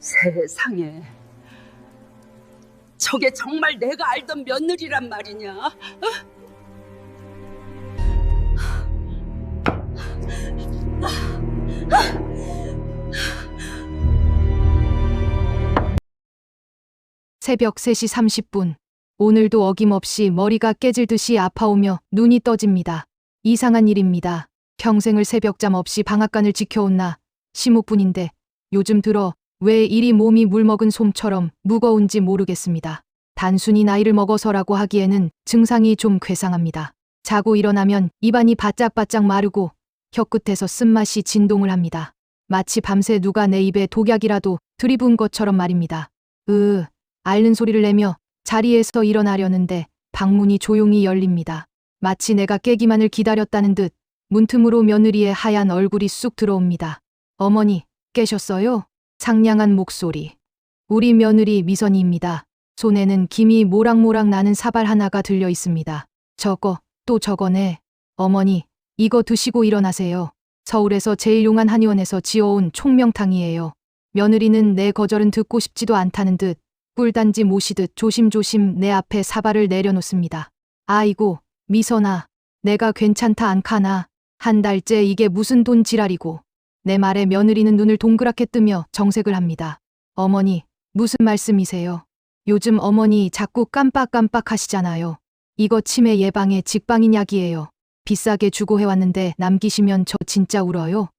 세상에, 저게 정말 내가 알던 며느리란 말이냐? 어? 새벽 3시 30분. 오늘도 어김없이 머리가 깨질 듯이 아파오며 눈이 떠집니다. 이상한 일입니다. 평생을 새벽잠 없이 방앗간을 지켜온 나 심호뿐인데 요즘 들어 왜 이리 몸이 물먹은 솜처럼 무거운지 모르겠습니다. 단순히 나이를 먹어서라고 하기에는 증상이 좀 괴상합니다. 자고 일어나면 입안이 바짝바짝 마르고 혀끝에서 쓴맛이 진동을 합니다. 마치 밤새 누가 내 입에 독약이라도 들이부은 것처럼 말입니다. 앓는 소리를 내며 자리에서 일어나려는데 방문이 조용히 열립니다. 마치 내가 깨기만을 기다렸다는 듯 문틈으로 며느리의 하얀 얼굴이 쑥 들어옵니다. 어머니, 깨셨어요? 상냥한 목소리. 우리 며느리 미선이입니다. 손에는 김이 모락모락 나는 사발 하나가 들려 있습니다. 저거, 또 저거네. 어머니, 이거 드시고 일어나세요. 서울에서 제일 용한 한의원에서 지어온 총명탕이에요. 며느리는 내 거절은 듣고 싶지도 않다는 듯 꿀단지 모시듯 조심조심 내 앞에 사발을 내려놓습니다. 아이고, 미선아, 내가 괜찮다 않카나. 한 달째 이게 무슨 돈 지랄이고. 내 말에 며느리는 눈을 동그랗게 뜨며 정색을 합니다. 어머니, 무슨 말씀이세요? 요즘 어머니 자꾸 깜빡깜빡 하시잖아요. 이거 치매 예방에 직방인 약이에요. 비싸게 주고 해왔는데 남기시면 저 진짜 울어요.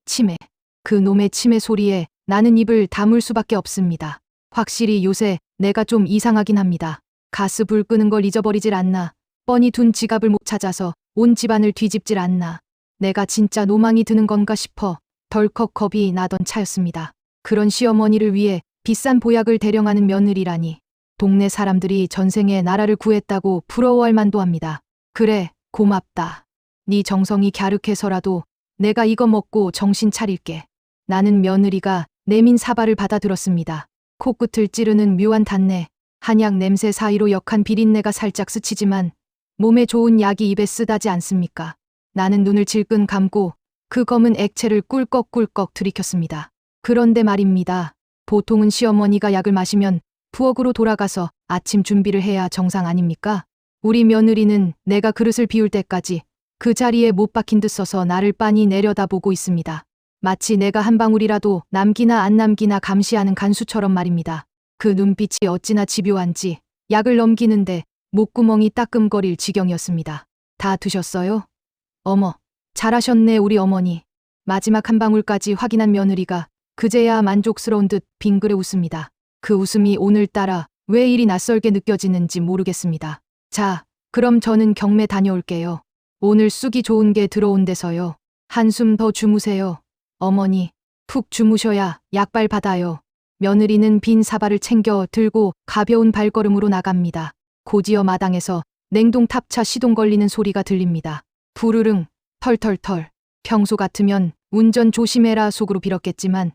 치매. 그 놈의 치매 소리에 나는 입을 다물 수밖에 없습니다. 확실히 요새 내가 좀 이상하긴 합니다. 가스 불 끄는 걸 잊어버리질 않나. 뻔히 둔 지갑을 못 찾아서 온 집안을 뒤집질 않나. 내가 진짜 노망이 드는 건가 싶어 덜컥 겁이 나던 차였습니다. 그런 시어머니를 위해 비싼 보약을 대령하는 며느리라니. 동네 사람들이 전생에 나라를 구했다고 부러워할 만도 합니다. 그래, 고맙다. 네 정성이 갸륵해서라도 내가 이거 먹고 정신 차릴게. 나는 며느리가 내민 사발을 받아들었습니다. 코끝을 찌르는 묘한 단내, 한약 냄새 사이로 역한 비린내가 살짝 스치지만 몸에 좋은 약이 입에 쓰다지 않습니까? 나는 눈을 질끈 감고 그 검은 액체를 꿀꺽꿀꺽 들이켰습니다. 그런데 말입니다. 보통은 시어머니가 약을 마시면 부엌으로 돌아가서 아침 준비를 해야 정상 아닙니까? 우리 며느리는 내가 그릇을 비울 때까지 그 자리에 못 박힌 듯 서서 나를 빤히 내려다보고 있습니다. 마치 내가 한 방울이라도 남기나 안 남기나 감시하는 간수처럼 말입니다. 그 눈빛이 어찌나 집요한지 약을 넘기는데 목구멍이 따끔거릴 지경이었습니다. 다 드셨어요? 어머, 잘하셨네 우리 어머니. 마지막 한 방울까지 확인한 며느리가 그제야 만족스러운 듯 빙그레 웃습니다. 그 웃음이 오늘따라 왜 이리 낯설게 느껴지는지 모르겠습니다. 자, 그럼 저는 경매 다녀올게요. 오늘 쑥이 좋은 게 들어온대서요. 한숨 더 주무세요. 어머니, 푹 주무셔야 약발 받아요. 며느리는 빈 사발을 챙겨 들고 가벼운 발걸음으로 나갑니다. 고지어 마당에서 냉동 탑차 시동 걸리는 소리가 들립니다. 부르릉, 털털털. 평소 같으면 운전 조심해라 속으로 빌었겠지만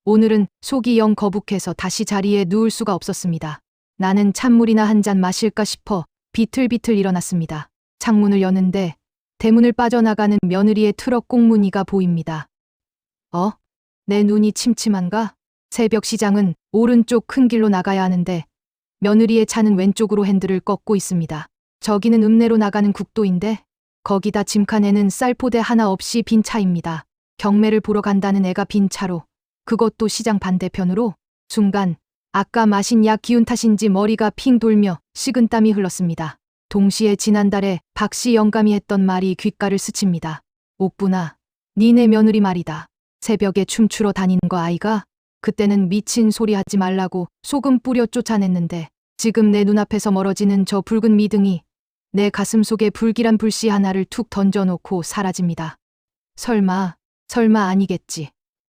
오늘은 속이 영 거북해서 다시 자리에 누울 수가 없었습니다. 나는 찬물이나 한 잔 마실까 싶어 비틀비틀 일어났습니다. 창문을 여는데 대문을 빠져나가는 며느리의 트럭 꽁무니가 보입니다. 내 눈이 침침한가? 새벽 시장은 오른쪽 큰 길로 나가야 하는데 며느리의 차는 왼쪽으로 핸들을 꺾고 있습니다. 저기는 읍내로 나가는 국도인데 거기다 짐칸에는 쌀포대 하나 없이 빈 차입니다. 경매를 보러 간다는 애가 빈 차로, 그것도 시장 반대편으로. 순간 아까 마신 약 기운 탓인지 머리가 핑 돌며 식은땀이 흘렀습니다. 동시에 지난달에 박씨 영감이 했던 말이 귓가를 스칩니다. 옥분아, 니네 며느리 말이다. 새벽에 춤추러 다니는 거 아이가? 그때는 미친 소리 하지 말라고 소금 뿌려 쫓아냈는데 지금 내 눈앞에서 멀어지는 저 붉은 미등이 내 가슴 속에 불길한 불씨 하나를 툭 던져놓고 사라집니다. 설마 아니겠지.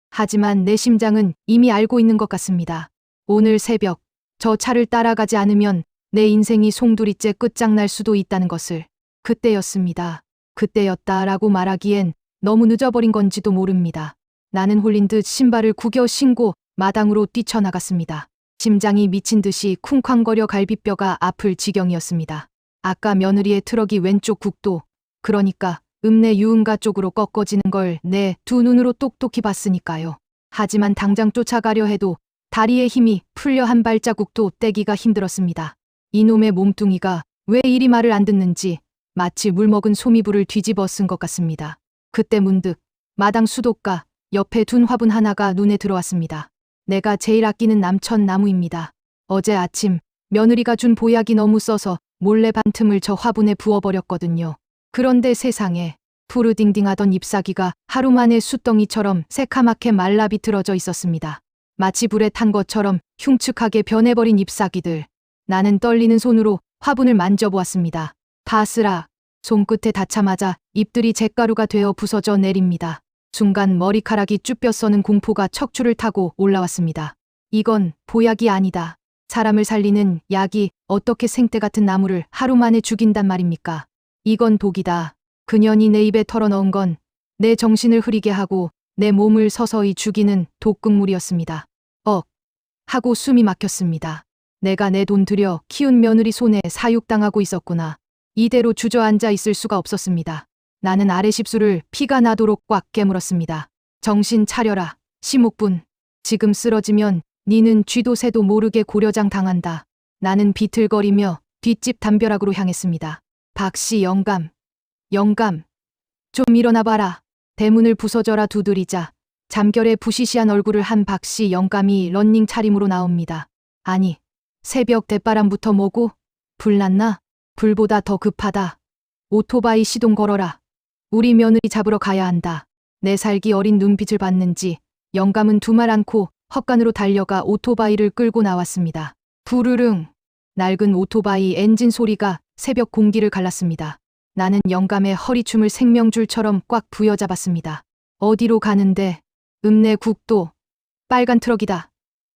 하지만 내 심장은 이미 알고 있는 것 같습니다. 오늘 새벽 저 차를 따라가지 않으면 내 인생이 송두리째 끝장날 수도 있다는 것을. 그때였습니다. 그때였다라고 말하기엔 너무 늦어버린 건지도 모릅니다. 나는 홀린 듯 신발을 구겨 신고 마당으로 뛰쳐나갔습니다. 심장이 미친 듯이 쿵쾅거려 갈비뼈가 아플 지경이었습니다. 아까 며느리의 트럭이 왼쪽 국도, 그러니까 읍내 유흥가 쪽으로 꺾어지는 걸 내 두 눈으로 똑똑히 봤으니까요. 하지만 당장 쫓아가려 해도 다리에 힘이 풀려 한 발자국도 떼기가 힘들었습니다. 이놈의 몸뚱이가 왜 이리 말을 안 듣는지 마치 물먹은 소미불을 뒤집어 쓴 것 같습니다. 그때 문득 마당 수도가 옆에 둔 화분 하나가 눈에 들어왔습니다. 내가 제일 아끼는 남천 나무입니다. 어제 아침 며느리가 준 보약이 너무 써서 몰래 반 틈을 저 화분에 부어버렸거든요. 그런데 세상에 푸르딩딩하던 잎사귀가 하루 만에 숯덩이처럼 새카맣게 말라 비틀어져 있었습니다. 마치 불에 탄 것처럼 흉측하게 변해버린 잎사귀들. 나는 떨리는 손으로 화분을 만져보았습니다. 바스락. 손끝에 닿자마자 잎들이 잿가루가 되어 부서져 내립니다. 순간 머리카락이 쭈뼛 서는 공포가 척추를 타고 올라왔습니다. 이건 보약이 아니다. 사람을 살리는 약이 어떻게 생떼 같은 나무를 하루 만에 죽인단 말입니까? 이건 독이다. 그년이 내 입에 털어넣은 건 내 정신을 흐리게 하고 내 몸을 서서히 죽이는 독극물이었습니다. 하고 숨이 막혔습니다. 내가 내 돈 들여 키운 며느리 손에 사육당하고 있었구나. 이대로 주저앉아 있을 수가 없었습니다. 나는 아래십술을 피가 나도록 꽉 깨물었습니다. 정신 차려라, 시목분. 지금 쓰러지면 니는 쥐도 새도 모르게 고려장 당한다. 나는 비틀거리며 뒷집 담벼락으로 향했습니다. 박씨 영감. 좀 일어나봐라. 대문을 부서져라 두드리자 잠결에 부시시한 얼굴을 한 박씨 영감이 런닝 차림으로 나옵니다. 아니, 새벽 대바람부터 뭐고? 불났나? 불보다 더 급하다. 오토바이 시동 걸어라. 우리 며느리 잡으러 가야 한다. 내 살기 어린 눈빛을 봤는지 영감은 두 말 않고 헛간으로 달려가 오토바이를 끌고 나왔습니다. 부르릉. 낡은 오토바이 엔진 소리가 새벽 공기를 갈랐습니다. 나는 영감의 허리춤을 생명줄처럼 꽉 부여잡았습니다. 어디로 가는데? 읍내 국도. 빨간 트럭이다.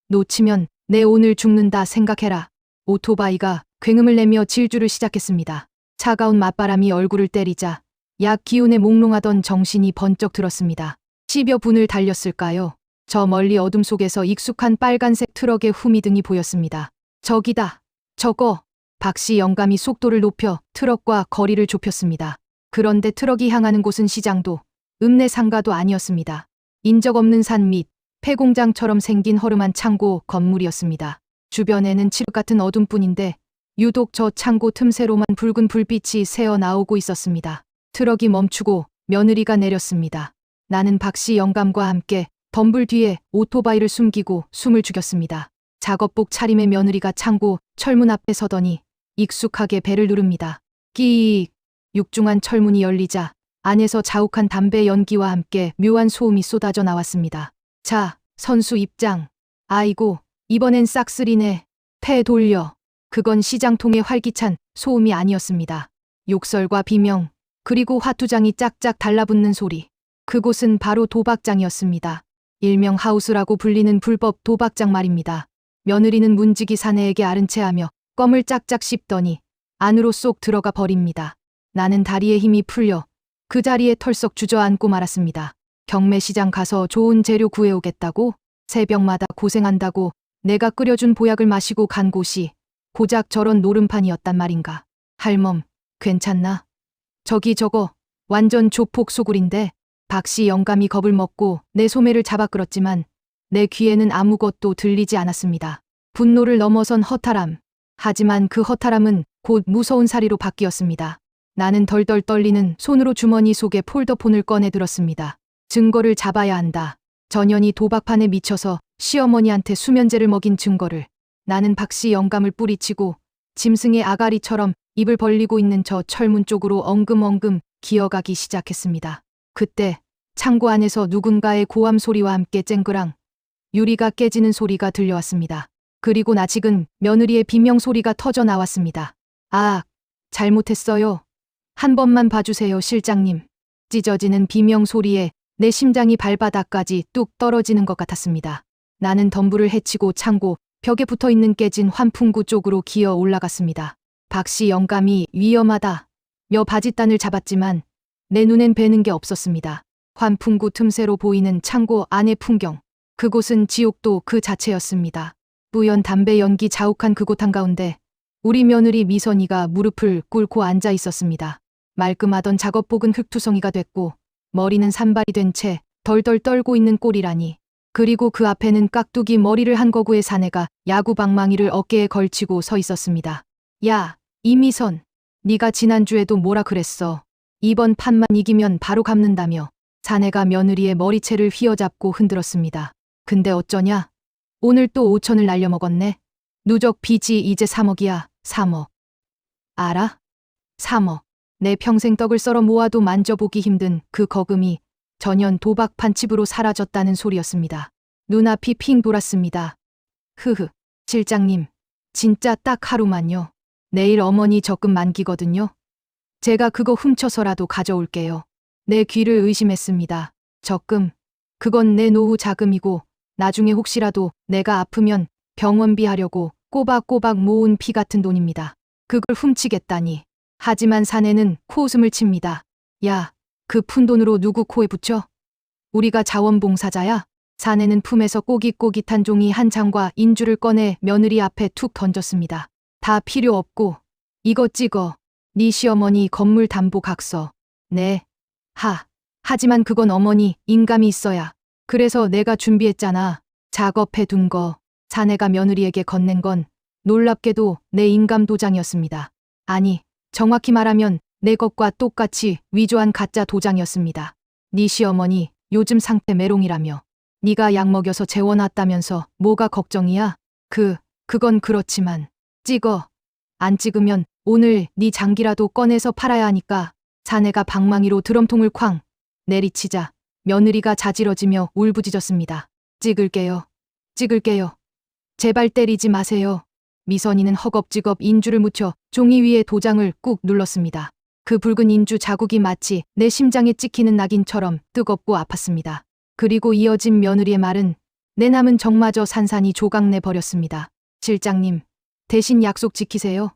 놓치면 내 오늘 죽는다 생각해라. 오토바이가 굉음을 내며 질주를 시작했습니다. 차가운 맞바람이 얼굴을 때리자 약 기운에 몽롱하던 정신이 번쩍 들었습니다. 10여 분을 달렸을까요? 저 멀리 어둠 속에서 익숙한 빨간색 트럭의 후미등이 보였습니다. 저기다. 저거. 박씨 영감이 속도를 높여 트럭과 거리를 좁혔습니다. 그런데 트럭이 향하는 곳은 시장도 읍내 상가도 아니었습니다. 인적 없는 산 밑 폐공장처럼 생긴 허름한 창고 건물이었습니다. 주변에는 칠흑 같은 어둠뿐인데 유독 저 창고 틈새로만 붉은 불빛이 새어 나오고 있었습니다. 트럭이 멈추고 며느리가 내렸습니다. 나는 박씨 영감과 함께 덤불 뒤에 오토바이를 숨기고 숨을 죽였습니다. 작업복 차림의 며느리가 창고 철문 앞에 서더니 익숙하게 배를 누릅니다. 끼익. 육중한 철문이 열리자 안에서 자욱한 담배 연기와 함께 묘한 소음이 쏟아져 나왔습니다. 자, 선수 입장. 아이고, 이번엔 싹쓸이네. 패 돌려. 그건 시장통의 활기찬 소음이 아니었습니다. 욕설과 비명, 그리고 화투장이 짝짝 달라붙는 소리. 그곳은 바로 도박장이었습니다. 일명 하우스라고 불리는 불법 도박장 말입니다. 며느리는 문지기 사내에게 아른 체하며 껌을 짝짝 씹더니 안으로 쏙 들어가 버립니다. 나는 다리에 힘이 풀려 그 자리에 털썩 주저앉고 말았습니다. 경매시장 가서 좋은 재료 구해오겠다고? 새벽마다 고생한다고 내가 끓여준 보약을 마시고 간 곳이 고작 저런 노름판이었단 말인가. 할멈, 괜찮나? 저기 저거 완전 조폭 소굴인데. 박씨 영감이 겁을 먹고 내 소매를 잡아 끌었지만 내 귀에는 아무것도 들리지 않았습니다. 분노를 넘어선 허탈함. 하지만 그 허탈함은 곧 무서운 사리로 바뀌었습니다. 나는 덜덜 떨리는 손으로 주머니 속에 폴더폰을 꺼내 들었습니다. 증거를 잡아야 한다. 전현이 도박판에 미쳐서 시어머니한테 수면제를 먹인 증거를. 나는 박씨 영감을 뿌리치고 짐승의 아가리처럼 입을 벌리고 있는 저 철문 쪽으로 엉금엉금 기어가기 시작했습니다. 그때 창고 안에서 누군가의 고함 소리와 함께 쨍그랑 유리가 깨지는 소리가 들려왔습니다. 그리고 나직은 며느리의 비명 소리가 터져 나왔습니다. 아, 잘못했어요. 한 번만 봐주세요, 실장님. 찢어지는 비명 소리에 내 심장이 발바닥까지 뚝 떨어지는 것 같았습니다. 나는 덤불을 헤치고 창고 벽에 붙어있는 깨진 환풍구 쪽으로 기어 올라갔습니다. 박씨 영감이 위험하다 며 바짓단을 잡았지만 내 눈엔 뵈는 게 없었습니다. 환풍구 틈새로 보이는 창고 안의 풍경. 그곳은 지옥도 그 자체였습니다. 뿌연 담배 연기 자욱한 그곳 한가운데 우리 며느리 미선이가 무릎을 꿇고 앉아 있었습니다. 말끔하던 작업복은 흙투성이가 됐고 머리는 산발이 된 채 덜덜 떨고 있는 꼴이라니. 그리고 그 앞에는 깍두기 머리를 한 거구의 사내가 야구 방망이를 어깨에 걸치고 서 있었습니다. 야, 이미선. 네가 지난주에도 뭐라 그랬어. 이번 판만 이기면 바로 갚는다며. 사내가 며느리의 머리채를 휘어잡고 흔들었습니다. 근데 어쩌냐? 오늘 또 5천을 날려먹었네. 누적 빚이 이제 3억이야. 3억. 알아? 3억. 내 평생 떡을 썰어 모아도 만져보기 힘든 그 거금이 전년 도박 판집으로 사라졌다는 소리였습니다. 눈앞이 핑 돌았습니다. 흐흐. 실장님, 진짜 딱 하루만요. 내일 어머니 적금 만기거든요. 제가 그거 훔쳐서라도 가져올게요. 내 귀를 의심했습니다. 적금. 그건 내 노후 자금이고 나중에 혹시라도 내가 아프면 병원비 하려고 꼬박꼬박 모은 피 같은 돈입니다. 그걸 훔치겠다니. 하지만 사내는 코웃음을 칩니다. 야, 그 푼돈으로 누구 코에 붙여? 우리가 자원봉사자야? 사내는 품에서 꼬깃꼬깃한 종이 한 장과 인주를 꺼내 며느리 앞에 툭 던졌습니다. 다 필요 없고 이거 찍어. 네 시어머니 건물담보각서. 네. 하지만 그건 어머니 인감이 있어야. 그래서 내가 준비했잖아. 작업해둔 거. 사내가 며느리에게 건넨 건 놀랍게도 내 인감 도장이었습니다. 아니, 정확히 말하면 내 것과 똑같이 위조한 가짜 도장이었습니다. 네 시어머니 요즘 상태 메롱이라며. 네가 약 먹여서 재워놨다면서 뭐가 걱정이야? 그건 그렇지만 찍어. 안 찍으면 오늘 네 장기라도 꺼내서 팔아야 하니까. 사내가 방망이로 드럼통을 쾅 내리치자 며느리가 자지러지며 울부짖었습니다. 찍을게요. 제발 때리지 마세요. 미선이는 허겁지겁 인주를 묻혀 종이 위에 도장을 꾹 눌렀습니다. 그 붉은 인주 자국이 마치 내 심장에 찍히는 낙인처럼 뜨겁고 아팠습니다. 그리고 이어진 며느리의 말은 내 남은 정마저 산산이 조각내 버렸습니다. 실장님, 대신 약속 지키세요.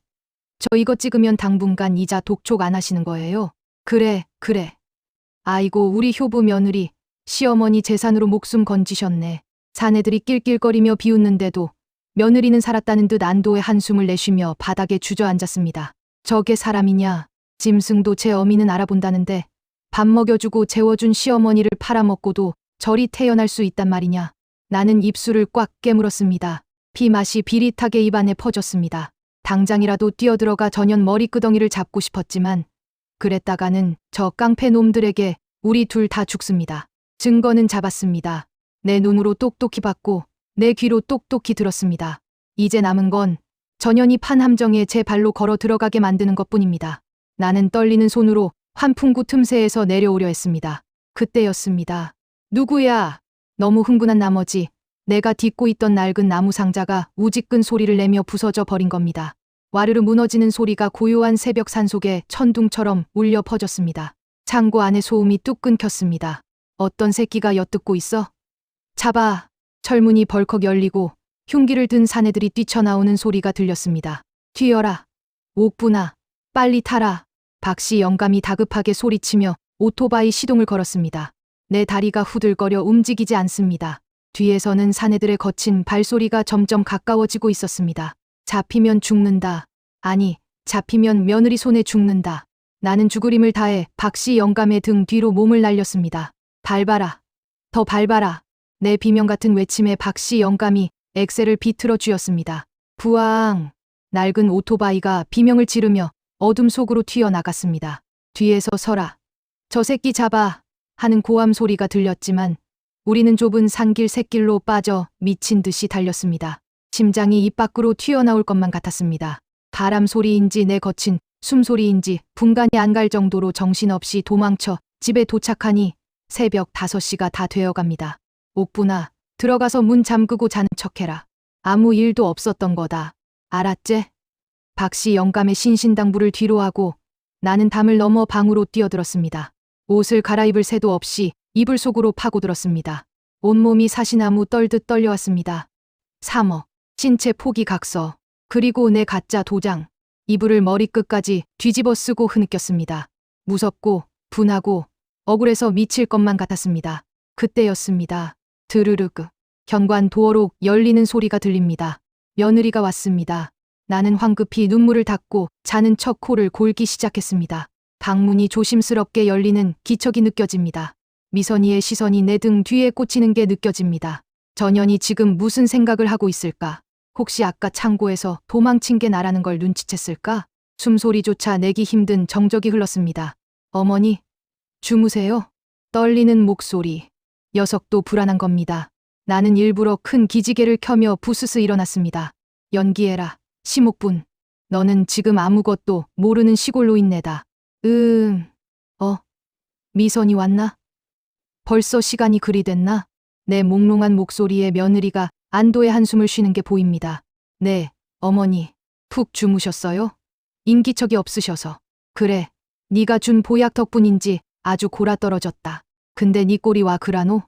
저 이거 찍으면 당분간 이자 독촉 안 하시는 거예요. 그래. 아이고, 우리 효부 며느리, 시어머니 재산으로 목숨 건지셨네. 사내들이 낄낄거리며 비웃는데도 며느리는 살았다는 듯 안도의 한숨을 내쉬며 바닥에 주저앉았습니다. 저게 사람이냐? 짐승도 제 어미는 알아본다는데 밥 먹여주고 재워준 시어머니를 팔아먹고도 저리 태어날 수 있단 말이냐. 나는 입술을 꽉 깨물었습니다. 피맛이 비릿하게 입안에 퍼졌습니다. 당장이라도 뛰어들어가 전현 머리끄덩이를 잡고 싶었지만 그랬다가는 저 깡패 놈들에게 우리 둘 다 죽습니다. 증거는 잡았습니다. 내 눈으로 똑똑히 봤고 내 귀로 똑똑히 들었습니다. 이제 남은 건 전현이 판 함정에 제 발로 걸어 들어가게 만드는 것뿐입니다. 나는 떨리는 손으로 환풍구 틈새에서 내려오려 했습니다. 그때였습니다. 누구야? 너무 흥분한 나머지 내가 딛고 있던 낡은 나무 상자가 우지끈 소리를 내며 부서져 버린 겁니다. 와르르 무너지는 소리가 고요한 새벽 산속에 천둥처럼 울려 퍼졌습니다. 창고 안에 소음이 뚝 끊겼습니다. 어떤 새끼가 엿듣고 있어? 잡아. 철문이 벌컥 열리고 흉기를 든 사내들이 뛰쳐나오는 소리가 들렸습니다. 튀어라. 옥분아. 빨리 타라. 박씨 영감이 다급하게 소리치며 오토바이 시동을 걸었습니다. 내 다리가 후들거려 움직이지 않습니다. 뒤에서는 사내들의 거친 발소리가 점점 가까워지고 있었습니다. 잡히면 죽는다. 아니, 잡히면 며느리 손에 죽는다. 나는 죽을 힘을 다해 박씨 영감의 등 뒤로 몸을 날렸습니다. 밟아라. 더 밟아라. 내 비명 같은 외침에 박씨 영감이 엑셀을 비틀어 쥐었습니다. 부앙. 낡은 오토바이가 비명을 지르며 어둠 속으로 튀어나갔습니다. 뒤에서 서라. 저 새끼 잡아. 하는 고함 소리가 들렸지만 우리는 좁은 산길 샛길로 빠져 미친 듯이 달렸습니다. 심장이 입 밖으로 튀어나올 것만 같았습니다. 바람 소리인지 내 거친 숨소리인지 분간이 안 갈 정도로 정신없이 도망쳐 집에 도착하니 새벽 5시가 다 되어갑니다. 옥분아, 들어가서 문 잠그고 자는 척해라. 아무 일도 없었던 거다. 알았제? 박씨 영감의 신신당부를 뒤로하고 나는 담을 넘어 방으로 뛰어들었습니다. 옷을 갈아입을 새도 없이 이불 속으로 파고들었습니다. 온몸이 사시나무 떨듯 떨려왔습니다. 3억, 신체 포기 각서, 그리고 내 가짜 도장. 이불을 머리끝까지 뒤집어 쓰고 흐느꼈습니다. 무섭고 분하고 억울해서 미칠 것만 같았습니다. 그때였습니다. 드르르그. 현관 도어록 열리는 소리가 들립니다. 며느리가 왔습니다. 나는 황급히 눈물을 닦고 자는 척 코를 골기 시작했습니다. 방문이 조심스럽게 열리는 기척이 느껴집니다. 미선이의 시선이 내 등 뒤에 꽂히는 게 느껴집니다. 전현이 지금 무슨 생각을 하고 있을까? 혹시 아까 창고에서 도망친 게 나라는 걸 눈치챘을까? 숨소리조차 내기 힘든 정적이 흘렀습니다. 어머니, 주무세요? 떨리는 목소리. 녀석도 불안한 겁니다. 나는 일부러 큰 기지개를 켜며 부스스 일어났습니다. 연기해라, 심옥분. 너는 지금 아무것도 모르는 시골 노인네다. 미선이 왔나? 벌써 시간이 그리 됐나? 내 몽롱한 목소리에 며느리가 안도의 한숨을 쉬는 게 보입니다. 네, 어머니. 푹 주무셨어요? 인기척이 없으셔서. 그래, 네가 준 보약 덕분인지 아주 골아떨어졌다. 근데 네 꼴이 와 그라노?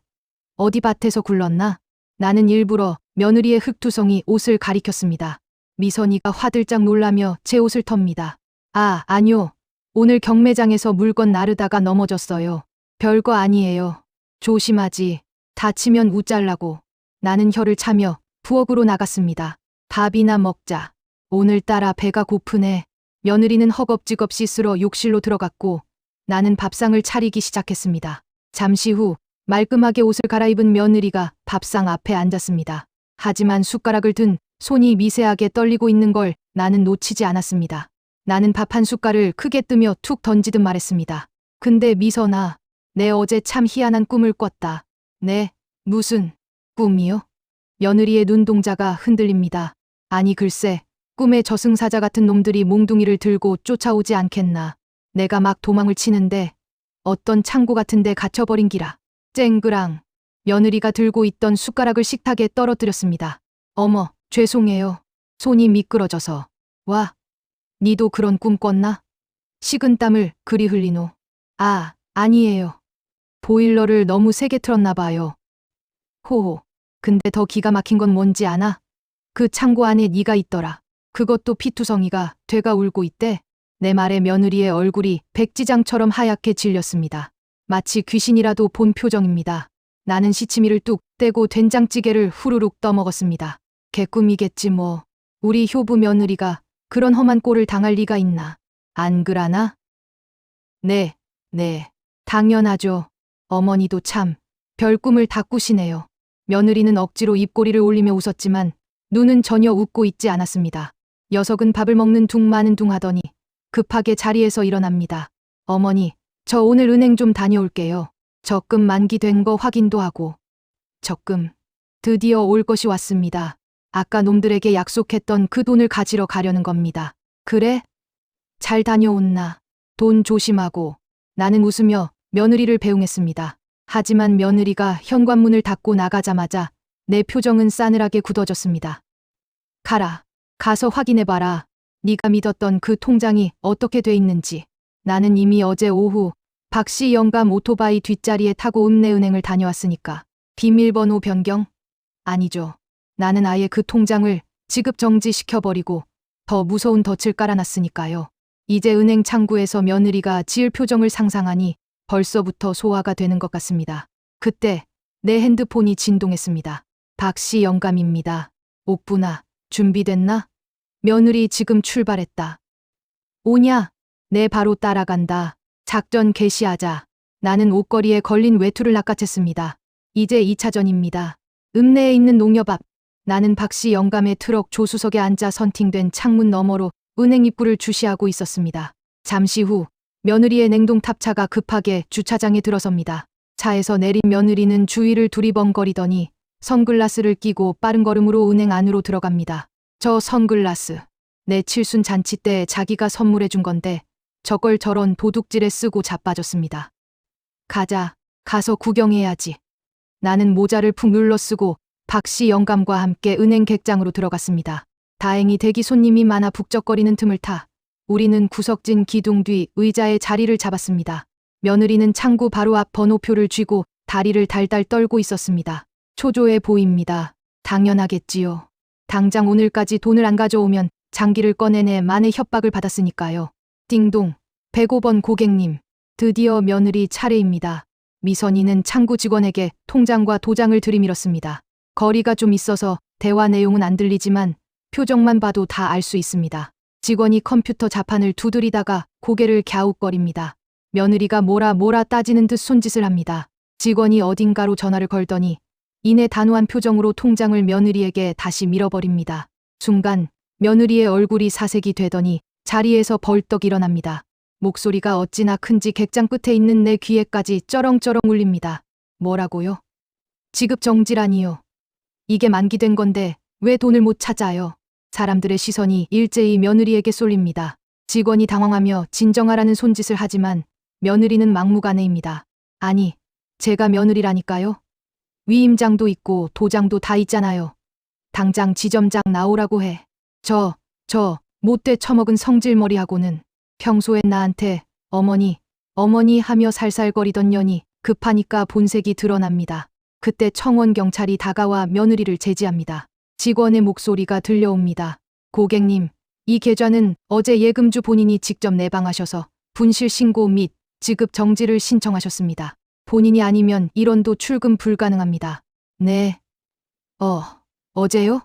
어디 밭에서 굴렀나? 나는 일부러 며느리의 흙투성이 옷을 가리켰습니다. 미선이가 화들짝 놀라며 제 옷을 텁니다. 아니요. 오늘 경매장에서 물건 나르다가 넘어졌어요. 별거 아니에요. 조심하지. 다치면 우짤라고. 나는 혀를 차며 부엌으로 나갔습니다. 밥이나 먹자. 오늘따라 배가 고프네. 며느리는 허겁지겁 씻으러 욕실로 들어갔고 나는 밥상을 차리기 시작했습니다. 잠시 후 말끔하게 옷을 갈아입은 며느리가 밥상 앞에 앉았습니다. 하지만 숟가락을 든 손이 미세하게 떨리고 있는 걸 나는 놓치지 않았습니다. 나는 밥 한 숟갈을 크게 뜨며 툭 던지듯 말했습니다. 근데 미선아, 내 어제 참 희한한 꿈을 꿨다. 네, 무슨 꿈이요? 며느리의 눈동자가 흔들립니다. 아니 글쎄, 꿈에 저승사자 같은 놈들이 몽둥이를 들고 쫓아오지 않겠나. 내가 막 도망을 치는데 어떤 창고 같은 데 갇혀버린 기라. 쨍그랑. 며느리가 들고 있던 숟가락을 식탁에 떨어뜨렸습니다. 어머, 죄송해요. 손이 미끄러져서. 와, 니도 그런 꿈 꿨나? 식은땀을 그리 흘리노. 아니에요. 보일러를 너무 세게 틀었나 봐요. 호호. 근데 더 기가 막힌 건 뭔지 아나? 그 창고 안에 네가 있더라. 그것도 피투성이가 돼가 울고 있대. 내 말에 며느리의 얼굴이 백지장처럼 하얗게 질렸습니다. 마치 귀신이라도 본 표정입니다. 나는 시치미를 뚝 떼고 된장찌개를 후루룩 떠먹었습니다. 개꿈이겠지 뭐. 우리 효부 며느리가 그런 험한 꼴을 당할 리가 있나. 안 그라나? 네. 당연하죠. 어머니도 참 별꿈을 다 꾸시네요. 며느리는 억지로 입꼬리를 올리며 웃었지만 눈은 전혀 웃고 있지 않았습니다. 녀석은 밥을 먹는 둥 마는 둥 하더니 급하게 자리에서 일어납니다. 어머니, 저 오늘 은행 좀 다녀올게요. 적금 만기된 거 확인도 하고. 적금. 드디어 올 것이 왔습니다. 아까 놈들에게 약속했던 그 돈을 가지러 가려는 겁니다. 그래? 잘 다녀온나. 돈 조심하고. 나는 웃으며 며느리를 배웅했습니다. 하지만 며느리가 현관문을 닫고 나가자마자 내 표정은 싸늘하게 굳어졌습니다. 가라. 가서 확인해봐라. 네가 믿었던 그 통장이 어떻게 돼 있는지. 나는 이미 어제 오후 박씨 영감 오토바이 뒷자리에 타고 읍내은행을 다녀왔으니까. 비밀번호 변경? 아니죠. 나는 아예 그 통장을 지급 정지시켜버리고 더 무서운 덫을 깔아놨으니까요. 이제 은행 창구에서 며느리가 지을 표정을 상상하니 벌써부터 소화가 되는 것 같습니다. 그때 내 핸드폰이 진동했습니다. 박씨 영감입니다. 옥분아, 준비됐나? 며느리 지금 출발했다. 오냐? 네, 바로 따라간다. 작전 개시하자. 나는 옷걸이에 걸린 외투를 낚아챘습니다. 이제 2차전입니다. 읍내에 있는 농협 앞. 나는 박씨 영감의 트럭 조수석에 앉아 선팅된 창문 너머로 은행 입구를 주시하고 있었습니다. 잠시 후 며느리의 냉동탑차가 급하게 주차장에 들어섭니다. 차에서 내린 며느리는 주위를 두리번거리더니 선글라스를 끼고 빠른 걸음으로 은행 안으로 들어갑니다. 저 선글라스. 내 칠순 잔치 때 자기가 선물해 준 건데 저걸 저런 도둑질에 쓰고 자빠졌습니다. 가자. 가서 구경해야지. 나는 모자를 푹 눌러 쓰고 박씨 영감과 함께 은행 객장으로 들어갔습니다. 다행히 대기 손님이 많아 북적거리는 틈을 타 우리는 구석진 기둥 뒤 의자에 자리를 잡았습니다. 며느리는 창구 바로 앞 번호표를 쥐고 다리를 달달 떨고 있었습니다. 초조해 보입니다. 당연하겠지요. 당장 오늘까지 돈을 안 가져오면 장기를 꺼내내 만의 협박을 받았으니까요. 띵동. 105번 고객님. 드디어 며느리 차례입니다. 미선이는 창구 직원에게 통장과 도장을 들이밀었습니다. 거리가 좀 있어서 대화 내용은 안 들리지만 표정만 봐도 다 알 수 있습니다. 직원이 컴퓨터 자판을 두드리다가 고개를 갸웃거립니다. 며느리가 뭐라 따지는 듯 손짓을 합니다. 직원이 어딘가로 전화를 걸더니 이내 단호한 표정으로 통장을 며느리에게 다시 밀어버립니다. 순간 며느리의 얼굴이 사색이 되더니 자리에서 벌떡 일어납니다. 목소리가 어찌나 큰지 객장 끝에 있는 내 귀에까지 쩌렁쩌렁 울립니다. 뭐라고요? 지급 정지라니요. 이게 만기된 건데 왜 돈을 못 찾아요? 사람들의 시선이 일제히 며느리에게 쏠립니다. 직원이 당황하며 진정하라는 손짓을 하지만 며느리는 막무가내입니다. 아니, 제가 며느리라니까요. 위임장도 있고 도장도 다 있잖아요. 당장 지점장 나오라고 해. 저 못돼 처먹은 성질머리하고는 평소엔 나한테 어머니 하며 살살거리던 년이 급하니까 본색이 드러납니다. 그때 청원 경찰이 다가와 며느리를 제지합니다. 직원의 목소리가 들려옵니다. 고객님, 이 계좌는 어제 예금주 본인이 직접 내방하셔서 분실 신고 및 지급 정지를 신청하셨습니다. 본인이 아니면 일원도 출금 불가능합니다. 네. 어제요?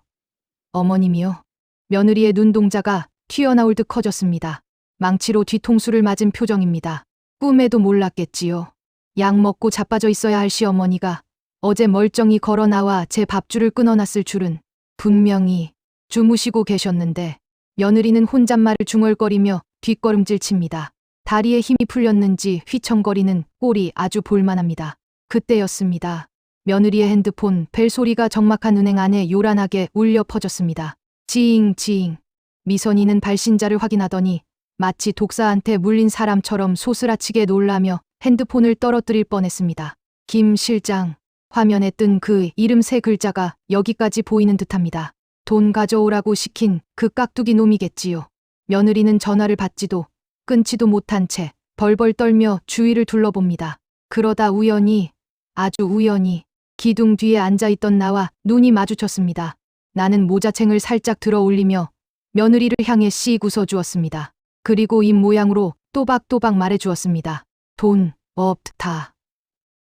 어머님이요. 며느리의 눈동자가 튀어나올 듯 커졌습니다. 망치로 뒤통수를 맞은 표정입니다. 꿈에도 몰랐겠지요. 약 먹고 자빠져 있어야 할 시어머니가 어제 멀쩡히 걸어 나와 제 밥줄을 끊어놨을 줄은. 분명히 주무시고 계셨는데 며느리는 혼잣말을 중얼거리며 뒷걸음질 칩니다. 다리에 힘이 풀렸는지 휘청거리는 꼴이 아주 볼만합니다. 그때였습니다. 며느리의 핸드폰 벨소리가 적막한 은행 안에 요란하게 울려 퍼졌습니다. 지잉. 미선이는 발신자를 확인하더니 마치 독사한테 물린 사람처럼 소스라치게 놀라며 핸드폰을 떨어뜨릴 뻔했습니다. 김 실장. 화면에 뜬 그 이름 세 글자가 여기까지 보이는 듯합니다. 돈 가져오라고 시킨 그 깍두기 놈이겠지요. 며느리는 전화를 받지도 끊지도 못한 채 벌벌 떨며 주위를 둘러봅니다. 그러다 우연히, 아주 우연히 기둥 뒤에 앉아있던 나와 눈이 마주쳤습니다. 나는 모자챙을 살짝 들어 올리며 며느리를 향해 씩 웃어주었습니다. 그리고 입 모양으로 또박또박 말해주었습니다. 돈 없다.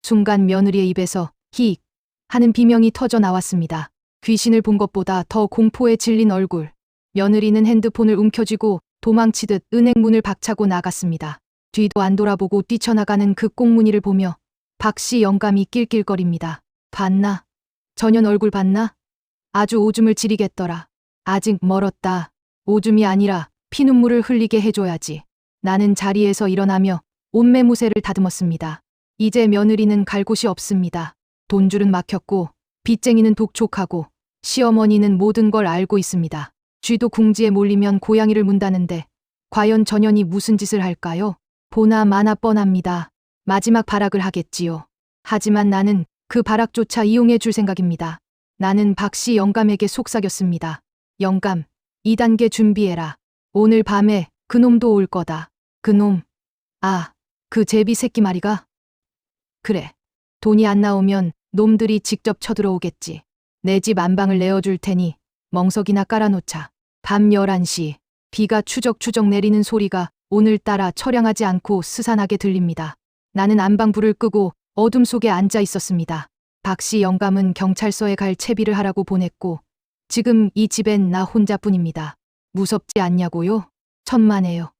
순간 며느리의 입에서 히 하는 비명이 터져 나왔습니다. 귀신을 본 것보다 더 공포에 질린 얼굴. 며느리는 핸드폰을 움켜쥐고 도망치듯 은행 문을 박차고 나갔습니다. 뒤도 안 돌아보고 뛰쳐나가는 그 꽁무니를 보며 박씨 영감이 낄낄거립니다. 봤나? 전현 얼굴 봤나? 아주 오줌을 지리겠더라. 아직 멀었다. 오줌이 아니라 피눈물을 흘리게 해줘야지. 나는 자리에서 일어나며 옷매무새를 다듬었습니다. 이제 며느리는 갈 곳이 없습니다. 돈줄은 막혔고 빚쟁이는 독촉하고 시어머니는 모든 걸 알고 있습니다. 쥐도 궁지에 몰리면 고양이를 문다는데 과연 전현이 무슨 짓을 할까요? 보나 마나 뻔합니다. 마지막 발악을 하겠지요. 하지만 나는 그 발악조차 이용해 줄 생각입니다. 나는 박씨 영감에게 속삭였습니다. 영감, 2단계 준비해라. 오늘 밤에 그놈도 올 거다. 그놈. 그 제비 새끼 말이가? 그래. 돈이 안 나오면 놈들이 직접 쳐들어오겠지. 내 집 안방을 내어줄 테니 멍석이나 깔아놓자. 밤 11시 비가 추적추적 내리는 소리가 오늘따라 처량하지 않고 스산하게 들립니다. 나는 안방 불을 끄고 어둠 속에 앉아 있었습니다. 박씨 영감은 경찰서에 갈 채비를 하라고 보냈고 지금 이 집엔 나 혼자뿐입니다. 무섭지 않냐고요? 천만에요.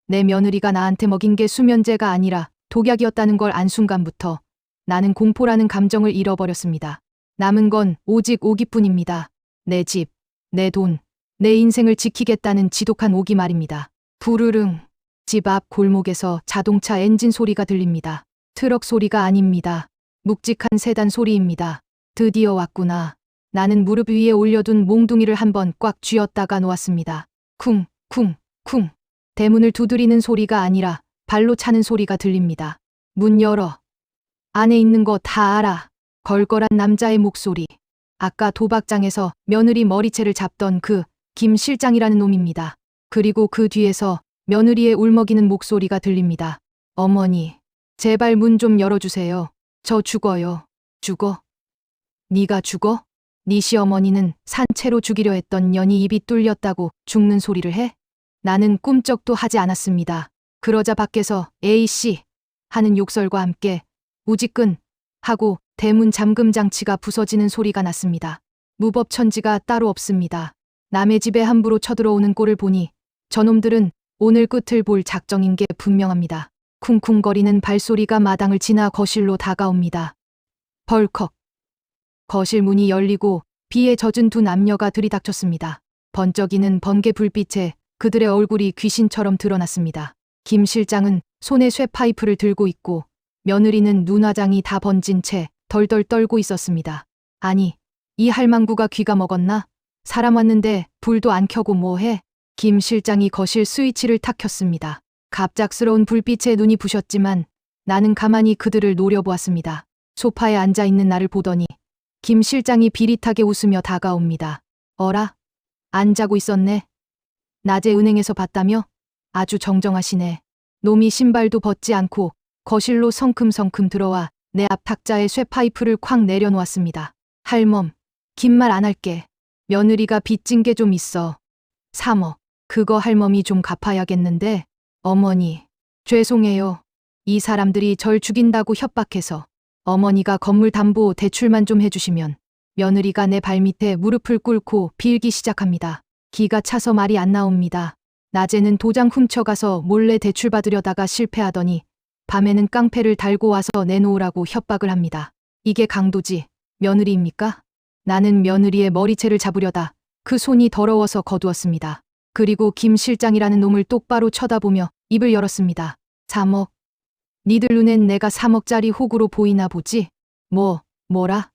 내 며느리가 나한테 먹인 게 수면제가 아니라 독약이었다는 걸 안 순간부터 나는 공포라는 감정을 잃어버렸습니다. 남은 건 오직 오기뿐입니다. 내 집, 내 돈, 내 인생을 지키겠다는 지독한 오기 말입니다. 부르릉. 집 앞 골목에서 자동차 엔진 소리가 들립니다. 트럭 소리가 아닙니다. 묵직한 세단 소리입니다. 드디어 왔구나. 나는 무릎 위에 올려둔 몽둥이를 한번 꽉 쥐었다가 놓았습니다. 쿵, 쿵, 쿵. 대문을 두드리는 소리가 아니라 발로 차는 소리가 들립니다. 문 열어. 안에 있는 거 다 알아. 걸걸한 남자의 목소리. 아까 도박장에서 며느리 머리채를 잡던 그 김 실장이라는 놈입니다. 그리고 그 뒤에서 며느리의 울먹이는 목소리가 들립니다. 어머니, 제발 문 좀 열어주세요. 저 죽어요. 죽어? 네가 죽어? 네 시어머니는 산채로 죽이려 했던 년이 입이 뚫렸다고 죽는 소리를 해? 나는 꿈쩍도 하지 않았습니다. 그러자 밖에서 A씨 하는 욕설과 함께 우지끈 하고 대문 잠금 장치가 부서지는 소리가 났습니다. 무법천지가 따로 없습니다. 남의 집에 함부로 쳐들어오는 꼴을 보니 저놈들은 오늘 끝을 볼 작정인 게 분명합니다. 쿵쿵거리는 발소리가 마당을 지나 거실로 다가옵니다. 벌컥. 거실 문이 열리고 비에 젖은 두 남녀가 들이닥쳤습니다. 번쩍이는 번개 불빛에 그들의 얼굴이 귀신처럼 드러났습니다. 김 실장은 손에 쇠파이프를 들고 있고 며느리는 눈화장이 다 번진 채 덜덜 떨고 있었습니다. 아니, 이 할망구가 귀가 먹었나? 사람 왔는데 불도 안 켜고 뭐해? 김 실장이 거실 스위치를 탁 켰습니다. 갑작스러운 불빛에 눈이 부셨지만 나는 가만히 그들을 노려보았습니다. 소파에 앉아 있는 나를 보더니 김 실장이 비릿하게 웃으며 다가옵니다. 어라? 안 자고 있었네. 낮에 은행에서 봤다며? 아주 정정하시네. 놈이 신발도 벗지 않고 거실로 성큼성큼 들어와 내 앞 탁자에 쇠파이프를 콱 내려놓았습니다. 할멈, 긴 말 안 할게. 며느리가 빚진 게 좀 있어. 3억. 그거 할멈이 좀 갚아야겠는데. 어머니, 죄송해요. 이 사람들이 절 죽인다고 협박해서 어머니가 건물 담보 대출만 좀 해주시면. 며느리가 내 발밑에 무릎을 꿇고 빌기 시작합니다. 기가 차서 말이 안 나옵니다. 낮에는 도장 훔쳐가서 몰래 대출 받으려다가 실패하더니 밤에는 깡패를 달고 와서 내놓으라고 협박을 합니다. 이게 강도지 며느리입니까? 나는 며느리의 머리채를 잡으려다 그 손이 더러워서 거두었습니다. 그리고 김 실장이라는 놈을 똑바로 쳐다보며 입을 열었습니다. 3억. 니들 눈엔 내가 3억짜리 호구로 보이나 보지? 뭐라?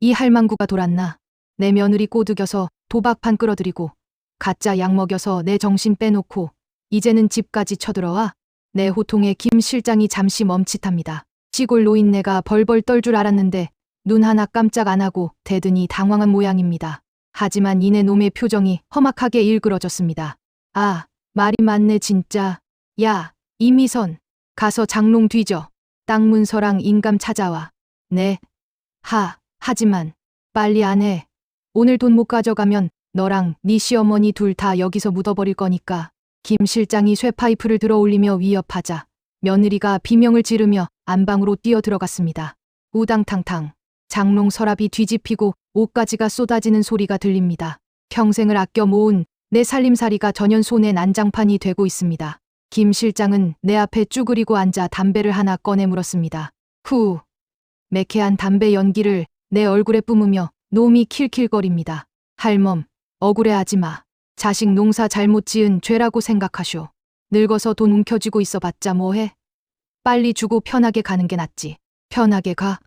이 할망구가 돌았나? 내 며느리 꼬드겨서 도박판 끌어들이고 가짜 약 먹여서 내 정신 빼놓고 이제는 집까지 쳐들어와? 내 호통에 김 실장이 잠시 멈칫합니다. 시골 노인네가 벌벌 떨 줄 알았는데 눈 하나 깜짝 안 하고 대드니 당황한 모양입니다. 하지만 이내 놈의 표정이 험악하게 일그러졌습니다. 아, 말이 많네 진짜. 야, 이미선. 가서 장롱 뒤져. 땅 문서랑 인감 찾아와. 네. 하지만 빨리 안 해. 오늘 돈 못 가져가면 너랑 네 시어머니 둘 다 여기서 묻어버릴 거니까. 김 실장이 쇠파이프를 들어 올리며 위협하자 며느리가 비명을 지르며 안방으로 뛰어 들어갔습니다. 우당탕탕. 장롱 서랍이 뒤집히고 옷가지가 쏟아지는 소리가 들립니다. 평생을 아껴 모은 내 살림살이가 전현 손에 난장판이 되고 있습니다. 김 실장은 내 앞에 쭈그리고 앉아 담배를 하나 꺼내 물었습니다. 후. 매캐한 담배 연기를 내 얼굴에 뿜으며 놈이 킬킬거립니다. 할멈, 억울해하지 마. 자식 농사 잘못 지은 죄라고 생각하쇼. 늙어서 돈 움켜쥐고 있어봤자 뭐해? 빨리 주고 편하게 가는 게 낫지. 편하게 가?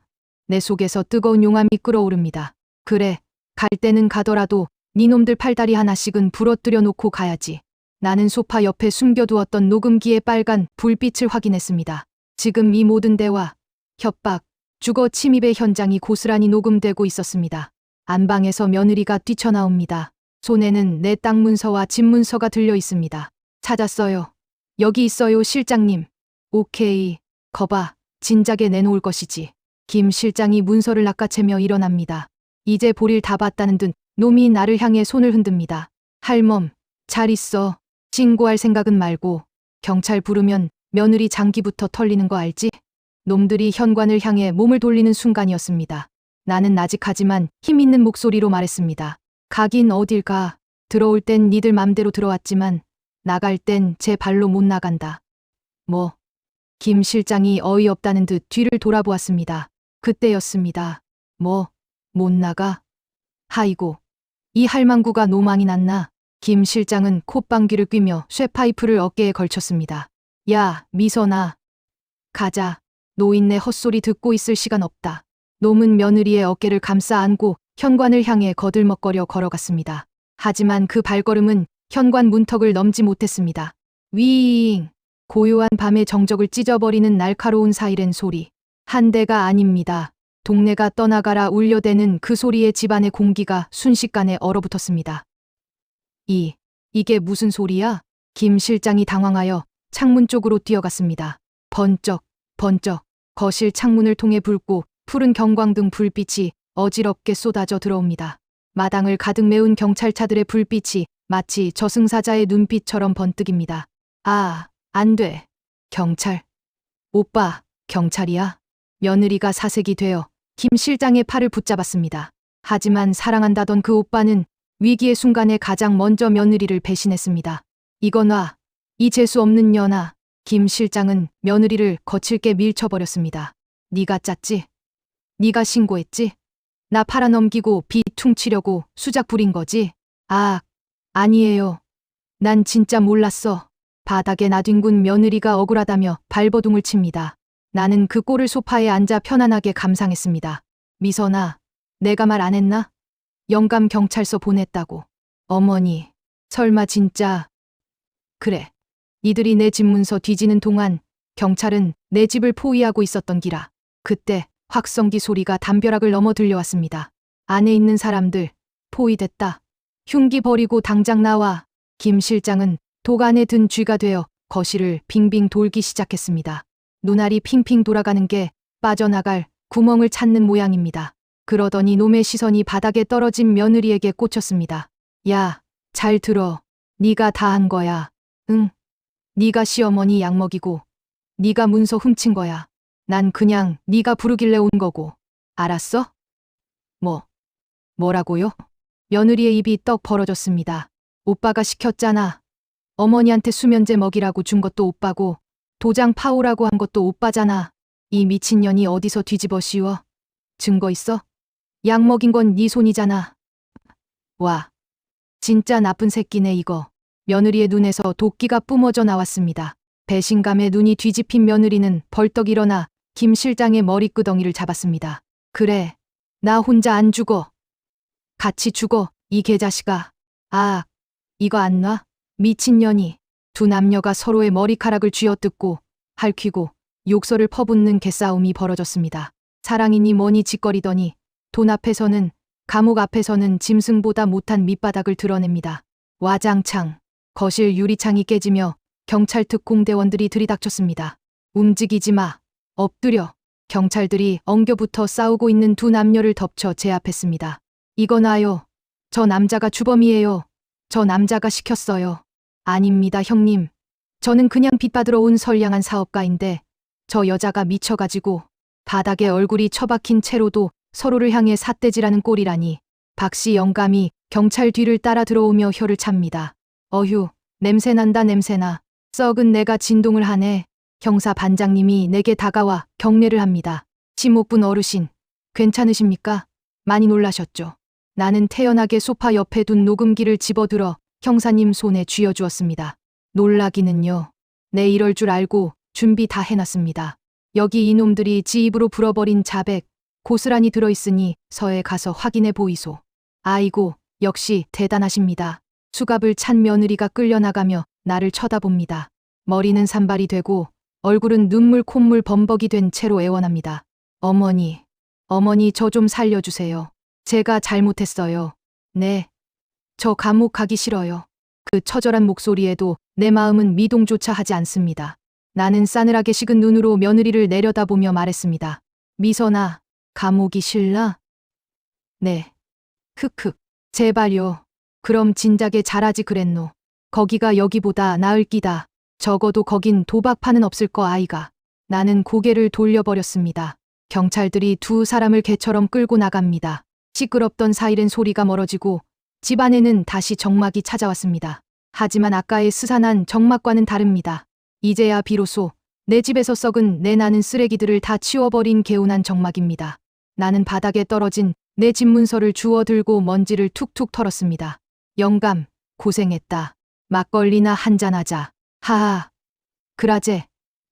내 속에서 뜨거운 용암이 끓어오릅니다. 그래, 갈 때는 가더라도 니놈들 팔다리 하나씩은 부러뜨려 놓고 가야지. 나는 소파 옆에 숨겨두었던 녹음기의 빨간 불빛을 확인했습니다. 지금 이 모든 대화, 협박, 주거 침입의 현장이 고스란히 녹음되고 있었습니다. 안방에서 며느리가 뛰쳐나옵니다. 손에는 내 땅 문서와 집 문서가 들려 있습니다. 찾았어요. 여기 있어요, 실장님. 오케이. 거봐, 진작에 내놓을 것이지. 김 실장이 문서를 낚아채며 일어납니다. 이제 볼일 다 봤다는 듯 놈이 나를 향해 손을 흔듭니다. 할멈, 잘 있어. 신고할 생각은 말고. 경찰 부르면 며느리 장기부터 털리는 거 알지? 놈들이 현관을 향해 몸을 돌리는 순간이었습니다. 나는 나직하지만 힘 있는 목소리로 말했습니다. 가긴 어딜 가. 들어올 땐 니들 맘대로 들어왔지만 나갈 땐 제 발로 못 나간다. 뭐? 김 실장이 어이없다는 듯 뒤를 돌아보았습니다. 그때였습니다. 뭐? 못 나가? 하이고. 이 할망구가 노망이 났나? 김 실장은 콧방귀를 뀌며 쇠파이프를 어깨에 걸쳤습니다. 야, 미선아. 가자. 노인네 헛소리 듣고 있을 시간 없다. 놈은 며느리의 어깨를 감싸 안고 현관을 향해 거들먹거려 걸어갔습니다. 하지만 그 발걸음은 현관 문턱을 넘지 못했습니다. 위잉. 고요한 밤의 정적을 찢어버리는 날카로운 사이렌 소리. 한 대가 아닙니다. 동네가 떠나가라 울려대는 그 소리에 집안의 공기가 순식간에 얼어붙었습니다. 이게 무슨 소리야? 김 실장이 당황하여 창문 쪽으로 뛰어갔습니다. 번쩍. 거실 창문을 통해 붉고 푸른 경광등 불빛이 어지럽게 쏟아져 들어옵니다. 마당을 가득 메운 경찰차들의 불빛이 마치 저승사자의 눈빛처럼 번뜩입니다. 아, 안 돼. 경찰. 오빠, 경찰이야? 며느리가 사색이 되어 김 실장의 팔을 붙잡았습니다. 하지만 사랑한다던 그 오빠는 위기의 순간에 가장 먼저 며느리를 배신했습니다. 이거 놔. 이 재수 없는 년아. 김 실장은 며느리를 거칠게 밀쳐버렸습니다. 네가 짰지? 네가 신고했지? 나 팔아넘기고 빚 퉁치려고 수작 부린 거지? 아, 아니에요. 난 진짜 몰랐어. 바닥에 나뒹군 며느리가 억울하다며 발버둥을 칩니다. 나는 그 꼴을 소파에 앉아 편안하게 감상했습니다. 미선아, 내가 말 안 했나? 영감 경찰서 보냈다고. 어머니, 설마 진짜. 그래. 이들이 내 집 문서 뒤지는 동안 경찰은 내 집을 포위하고 있었던 기라. 그때 확성기 소리가 담벼락을 넘어 들려왔습니다. 안에 있는 사람들, 포위됐다. 흉기 버리고 당장 나와. 김 실장은 독 안에 든 쥐가 되어 거실을 빙빙 돌기 시작했습니다. 눈알이 핑핑 돌아가는 게 빠져나갈 구멍을 찾는 모양입니다. 그러더니 놈의 시선이 바닥에 떨어진 며느리에게 꽂혔습니다. 야, 잘 들어. 네가 다 한 거야. 응. 네가 시어머니 약 먹이고 네가 문서 훔친 거야. 난 그냥 네가 부르길래 온 거고. 알았어? 뭐라고요? 며느리의 입이 떡 벌어졌습니다. 오빠가 시켰잖아. 어머니한테 수면제 먹이라고 준 것도 오빠고 도장 파오라고 한 것도 오빠잖아. 이 미친년이 어디서 뒤집어 씌워? 증거 있어? 약 먹인 건 네 손이잖아. 와, 진짜 나쁜 새끼네 이거. 며느리의 눈에서 도끼가 뿜어져 나왔습니다. 배신감에 눈이 뒤집힌 며느리는 벌떡 일어나 김 실장의 머리끄덩이를 잡았습니다. 그래, 나 혼자 안 죽어. 같이 죽어, 이 개자식아. 아, 이거 안 놔? 미친년이. 두 남녀가 서로의 머리카락을 쥐어뜯고 핥히고 욕설을 퍼붓는 개싸움이 벌어졌습니다. 사랑이니 뭐니 짓거리더니 돈 앞에서는 감옥 앞에서는 짐승보다 못한 밑바닥을 드러냅니다. 와장창. 거실 유리창이 깨지며 경찰 특공대원들이 들이닥쳤습니다. 움직이지 마. 엎드려. 경찰들이 엉겨붙어 싸우고 있는 두 남녀를 덮쳐 제압했습니다. 이거 놔요. 저 남자가 주범이에요. 저 남자가 시켰어요. 아닙니다, 형님. 저는 그냥 빚 받으러 온 선량한 사업가인데 저 여자가 미쳐가지고 바닥에 얼굴이 처박힌 채로도 서로를 향해 삿대질하는 꼴이라니. 박씨 영감이 경찰 뒤를 따라 들어오며 혀를 찹니다. 어휴, 냄새난다 냄새나. 썩은 내가 진동을 하네. 형사 반장님이 내게 다가와 경례를 합니다. 지목분 어르신, 괜찮으십니까? 많이 놀라셨죠? 나는 태연하게 소파 옆에 둔 녹음기를 집어들어 형사님 손에 쥐어주었습니다. 놀라기는요. 내 이럴 줄 알고 준비 다 해놨습니다. 여기 이놈들이 지 입으로 불어버린 자백 고스란히 들어있으니 서에 가서 확인해 보이소. 아이고, 역시 대단하십니다. 수갑을 찬 며느리가 끌려나가며 나를 쳐다봅니다. 머리는 산발이 되고 얼굴은 눈물 콧물 범벅이 된 채로 애원합니다. 어머니 저 좀 살려주세요. 제가 잘못했어요. 네. 저 감옥 가기 싫어요. 그 처절한 목소리에도 내 마음은 미동조차 하지 않습니다. 나는 싸늘하게 식은 눈으로 며느리를 내려다보며 말했습니다. 미선아, 감옥이 싫나? 네. 흑흑. 제발요. 그럼 진작에 잘하지 그랬노. 거기가 여기보다 나을 끼다. 적어도 거긴 도박판은 없을 거 아이가. 나는 고개를 돌려버렸습니다. 경찰들이 두 사람을 개처럼 끌고 나갑니다. 시끄럽던 사이렌 소리가 멀어지고 집안에는 다시 정막이 찾아왔습니다. 하지만 아까의 스산한 정막과는 다릅니다. 이제야 비로소 내 집에서 썩은 내 나는 쓰레기들을 다 치워버린 개운한 정막입니다. 나는 바닥에 떨어진 내 집 문서를 주워 들고 먼지를 툭툭 털었습니다. 영감, 고생했다. 막걸리나 한잔하자. 하하. 그라제.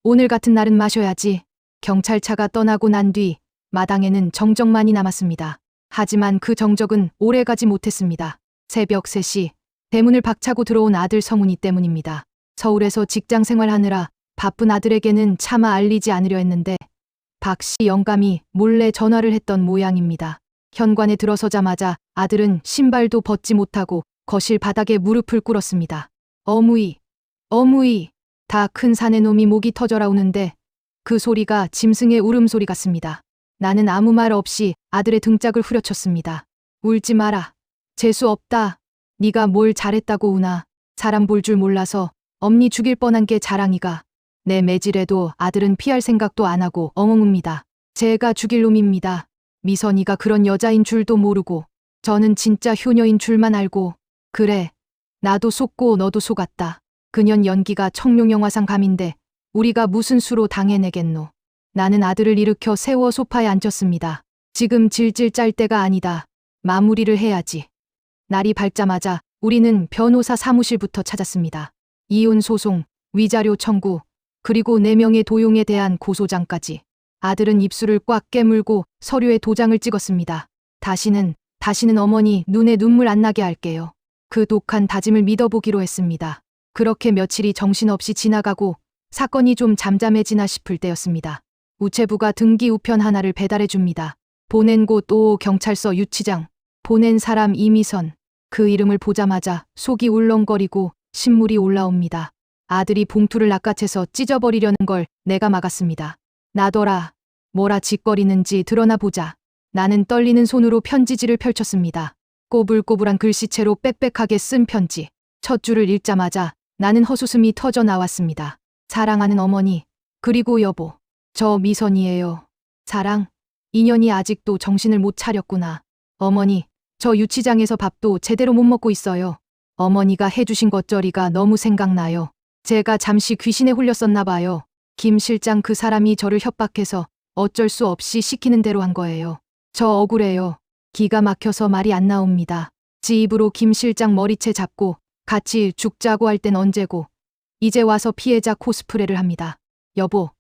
오늘 같은 날은 마셔야지. 경찰차가 떠나고 난 뒤 마당에는 정적만이 남았습니다. 하지만 그 정적은 오래가지 못했습니다. 새벽 3시 대문을 박차고 들어온 아들 성훈이 때문입니다. 서울에서 직장 생활하느라 바쁜 아들에게는 차마 알리지 않으려 했는데 박씨 영감이 몰래 전화를 했던 모양입니다. 현관에 들어서자마자 아들은 신발도 벗지 못하고 거실 바닥에 무릎을 꿇었습니다. 어무이 다 큰 사내 놈이 목이 터져라 우는데 그 소리가 짐승의 울음소리 같습니다. 나는 아무 말 없이 아들의 등짝을 후려쳤습니다. 울지 마라. 재수 없다. 네가 뭘 잘했다고 우나. 사람 볼 줄 몰라서 엄니 죽일 뻔한 게 자랑이가. 내 매질에도 아들은 피할 생각도 안 하고 엉엉 웁니다. 제가 죽일 놈입니다. 미선이가 그런 여자인 줄도 모르고 저는 진짜 효녀인 줄만 알고. 그래, 나도 속고 너도 속았다. 그년 연기가 청룡영화상 감인데 우리가 무슨 수로 당해내겠노. 나는 아들을 일으켜 세워 소파에 앉혔습니다. 지금 질질 짤 때가 아니다. 마무리를 해야지. 날이 밝자마자 우리는 변호사 사무실부터 찾았습니다. 이혼 소송, 위자료 청구, 그리고 4명의 도용에 대한 고소장까지. 아들은 입술을 꽉 깨물고 서류에 도장을 찍었습니다. 다시는 어머니 눈에 눈물 안 나게 할게요. 그 독한 다짐을 믿어보기로 했습니다. 그렇게 며칠이 정신없이 지나가고 사건이 좀 잠잠해지나 싶을 때였습니다. 우체부가 등기 우편 하나를 배달해 줍니다. 보낸 곳 오 경찰서 유치장. 보낸 사람 이미선. 그 이름을 보자마자 속이 울렁거리고 신물이 올라옵니다. 아들이 봉투를 낚아채서 찢어버리려는 걸 내가 막았습니다. 놔둬라. 뭐라 짓거리는지 드러나 보자. 나는 떨리는 손으로 편지지를 펼쳤습니다. 꼬불꼬불한 글씨체로 빽빽하게 쓴 편지. 첫 줄을 읽자마자 나는 헛웃음이 터져 나왔습니다. 사랑하는 어머니, 그리고 여보. 저 미선이에요. 사랑. 인연이 아직도 정신을 못 차렸구나. 어머니, 저 유치장에서 밥도 제대로 못 먹고 있어요. 어머니가 해주신 겉절이가 너무 생각나요. 제가 잠시 귀신에 홀렸었나 봐요. 김 실장 그 사람이 저를 협박해서 어쩔 수 없이 시키는 대로 한 거예요. 저 억울해요. 기가 막혀서 말이 안 나옵니다. 지 입으로 김 실장 머리채 잡고 같이 죽자고 할 땐 언제고. 이제 와서 피해자 코스프레를 합니다. 여보,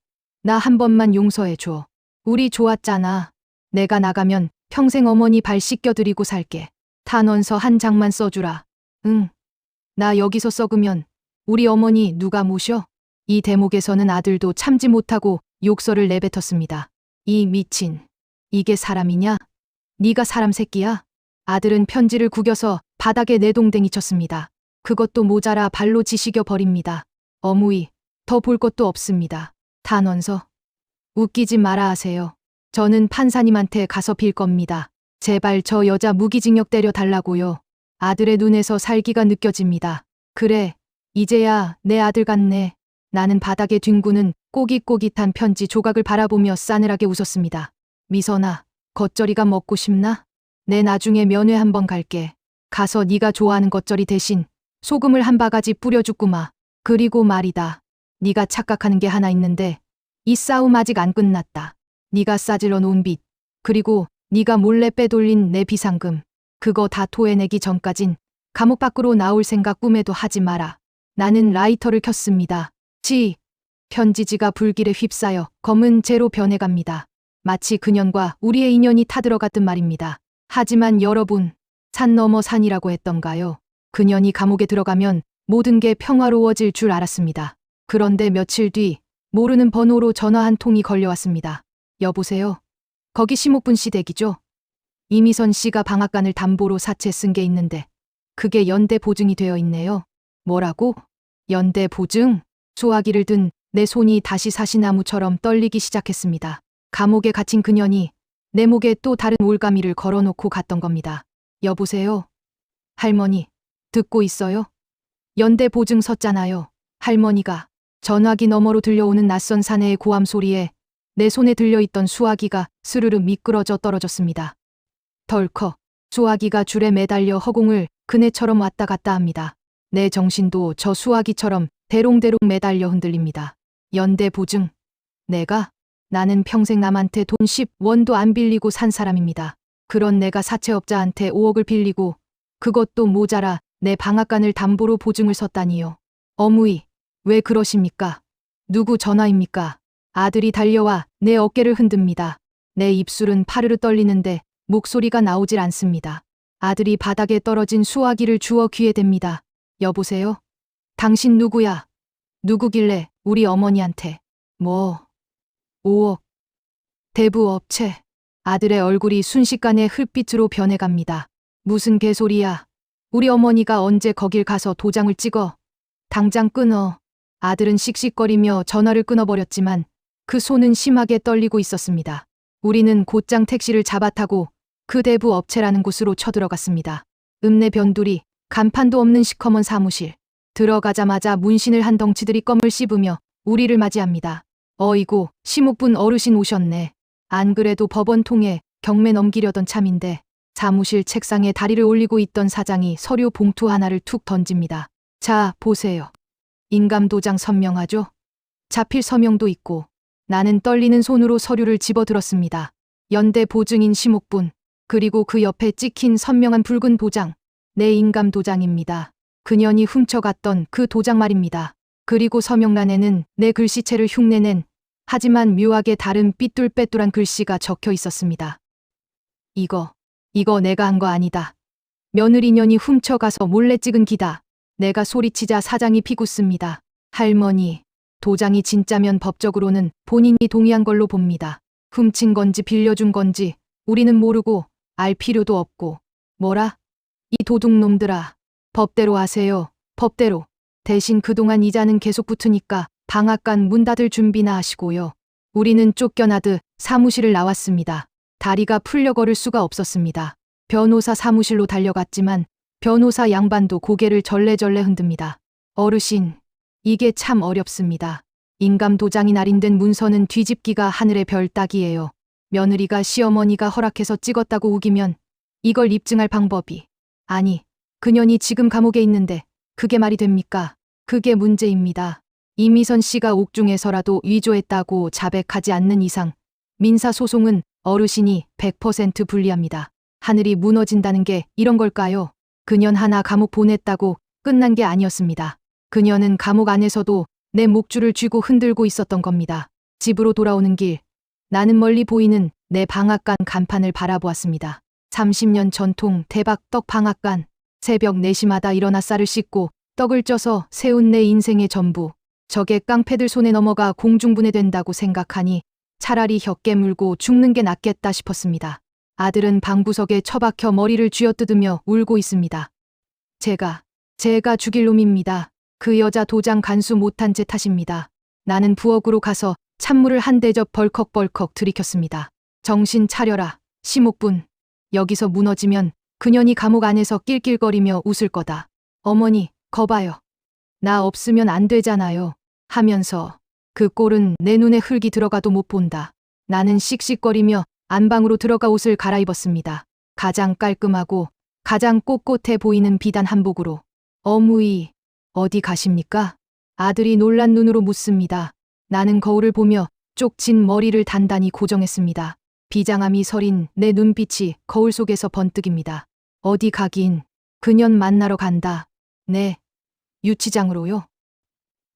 나 한 번만 용서해 줘. 우리 좋았잖아. 내가 나가면 평생 어머니 발 씻겨드리고 살게. 탄원서 한 장만 써주라. 응. 나 여기서 썩으면 우리 어머니 누가 모셔? 이 대목에서는 아들도 참지 못하고 욕설을 내뱉었습니다. 이 미친. 이게 사람이냐? 네가 사람 새끼야? 아들은 편지를 구겨서 바닥에 내동댕이 쳤습니다. 그것도 모자라 발로 지시겨 버립니다. 어무이, 더 볼 것도 없습니다. 탄원서. 웃기지 마라 하세요. 저는 판사님한테 가서 빌 겁니다. 제발 저 여자 무기징역 때려 달라고요. 아들의 눈에서 살기가 느껴집니다. 그래, 이제야 내 아들 같네. 나는 바닥에 뒹구는 꼬깃꼬깃한 편지 조각을 바라보며 싸늘하게 웃었습니다. 미선아, 겉절이가 먹고 싶나? 내 나중에 면회 한번 갈게. 가서 네가 좋아하는 겉절이 대신 소금을 한 바가지 뿌려주구마. 그리고 말이다. 네가 착각하는 게 하나 있는데 이 싸움 아직 안 끝났다. 네가 싸질러 놓은 빚, 그리고 네가 몰래 빼돌린 내 비상금, 그거 다 토해내기 전까진 감옥 밖으로 나올 생각 꿈에도 하지 마라. 나는 라이터를 켰습니다. 편지지가 불길에 휩싸여 검은 재로 변해갑니다. 마치 그년과 우리의 인연이 타들어갔든 말입니다. 하지만 여러분, 산 넘어 산이라고 했던가요? 그년이 감옥에 들어가면 모든 게 평화로워질 줄 알았습니다. 그런데 며칠 뒤 모르는 번호로 전화 한 통이 걸려왔습니다. 여보세요? 거기 심옥분 씨 댁이죠? 이미선 씨가 방앗간을 담보로 사채 쓴 게 있는데 그게 연대 보증이 되어 있네요. 뭐라고? 연대 보증? 수화기를 든 내 손이 다시 사시나무처럼 떨리기 시작했습니다. 감옥에 갇힌 그년이 내 목에 또 다른 올가미를 걸어놓고 갔던 겁니다. 여보세요? 할머니, 듣고 있어요? 연대 보증 섰잖아요. 할머니가. 전화기 너머로 들려오는 낯선 사내의 고함 소리에 내 손에 들려있던 수화기가 스르르 미끄러져 떨어졌습니다. 덜컥 수화기가 줄에 매달려 허공을 그네처럼 왔다 갔다 합니다. 내 정신도 저 수화기처럼 대롱대롱 매달려 흔들립니다. 연대 보증. 나는 평생 남한테 돈 10원도 안 빌리고 산 사람입니다. 그런 내가 사채업자한테 5억을 빌리고 그것도 모자라 내 방앗간을 담보로 보증을 섰다니요. 어무이, 왜 그러십니까? 누구 전화입니까? 아들이 달려와 내 어깨를 흔듭니다. 내 입술은 파르르 떨리는데 목소리가 나오질 않습니다. 아들이 바닥에 떨어진 수화기를 주워 귀에 댑니다. 여보세요? 당신 누구야? 누구길래 우리 어머니한테. 5억. 대부업체. 아들의 얼굴이 순식간에 흙빛으로 변해갑니다. 무슨 개소리야. 우리 어머니가 언제 거길 가서 도장을 찍어. 당장 끊어. 아들은 씩씩거리며 전화를 끊어버렸지만 그 손은 심하게 떨리고 있었습니다. 우리는 곧장 택시를 잡아타고 그 대부 업체라는 곳으로 쳐들어갔습니다. 읍내 변두리, 간판도 없는 시커먼 사무실. 들어가자마자 문신을 한 덩치들이 껌을 씹으며 우리를 맞이합니다. 어이구, 심옥분 어르신 오셨네. 안 그래도 법원 통해 경매 넘기려던 참인데. 사무실 책상에 다리를 올리고 있던 사장이 서류 봉투 하나를 툭 던집니다. 자, 보세요. 인감도장 선명하죠? 자필 서명도 있고. 나는 떨리는 손으로 서류를 집어들었습니다. 연대 보증인 시목분, 그리고 그 옆에 찍힌 선명한 붉은 도장. 내 인감 도장입니다. 그년이 훔쳐갔던 그 도장 말입니다. 그리고 서명란에는 내 글씨체를 흉내낸, 하지만 묘하게 다른 삐뚤빼뚤한 글씨가 적혀 있었습니다. 이거 내가 한 거 아니다. 며느리년이 훔쳐가서 몰래 찍은 기다. 내가 소리치자 사장이 피굳습니다. 할머니, 도장이 진짜면 법적으로는 본인이 동의한 걸로 봅니다. 훔친 건지 빌려준 건지 우리는 모르고 알 필요도 없고. 뭐라? 이 도둑놈들아. 법대로 하세요. 법대로. 대신 그동안 이자는 계속 붙으니까 방앗간 문 닫을 준비나 하시고요. 우리는 쫓겨나듯 사무실을 나왔습니다. 다리가 풀려 걸을 수가 없었습니다. 변호사 사무실로 달려갔지만 변호사 양반도 고개를 절레절레 흔듭니다. 어르신, 이게 참 어렵습니다. 인감 도장이 날인된 문서는 뒤집기가 하늘의 별 따기예요. 며느리가 시어머니가 허락해서 찍었다고 우기면 이걸 입증할 방법이. 아니, 그년이 지금 감옥에 있는데 그게 말이 됩니까? 그게 문제입니다. 이미선 씨가 옥중에서라도 위조했다고 자백하지 않는 이상 민사소송은 어르신이 100% 불리합니다. 하늘이 무너진다는 게 이런 걸까요? 그년 하나 감옥 보냈다고 끝난 게 아니었습니다. 그녀는 감옥 안에서도 내 목줄을 쥐고 흔들고 있었던 겁니다. 집으로 돌아오는 길, 나는 멀리 보이는 내 방앗간 간판을 바라보았습니다. 30년 전통 대박 떡 방앗간. 새벽 4시마다 일어나 쌀을 씻고 떡을 쪄서 세운 내 인생의 전부. 저게 깡패들 손에 넘어가 공중분해된다고 생각하니 차라리 혀 깨물고 죽는 게 낫겠다 싶었습니다. 아들은 방구석에 처박혀 머리를 쥐어뜯으며 울고 있습니다. 제가 죽일 놈입니다. 그 여자 도장 간수 못한 제 탓입니다. 나는 부엌으로 가서 찬물을 한 대접 벌컥벌컥 들이켰습니다. 정신 차려라, 시목분. 여기서 무너지면 그년이 감옥 안에서 낄낄거리며 웃을 거다. 어머니, 거봐요. 나 없으면 안 되잖아요. 하면서 그 꼴은 내 눈에 흙이 들어가도 못 본다. 나는 씩씩거리며 안방으로 들어가 옷을 갈아입었습니다. 가장 깔끔하고 가장 꼿꼿해 보이는 비단 한복으로. 어무이, 어디 가십니까? 아들이 놀란 눈으로 묻습니다. 나는 거울을 보며 쪽진 머리를 단단히 고정했습니다. 비장함이 서린 내 눈빛이 거울 속에서 번뜩입니다. 어디 가긴, 그년 만나러 간다. 네, 유치장으로요?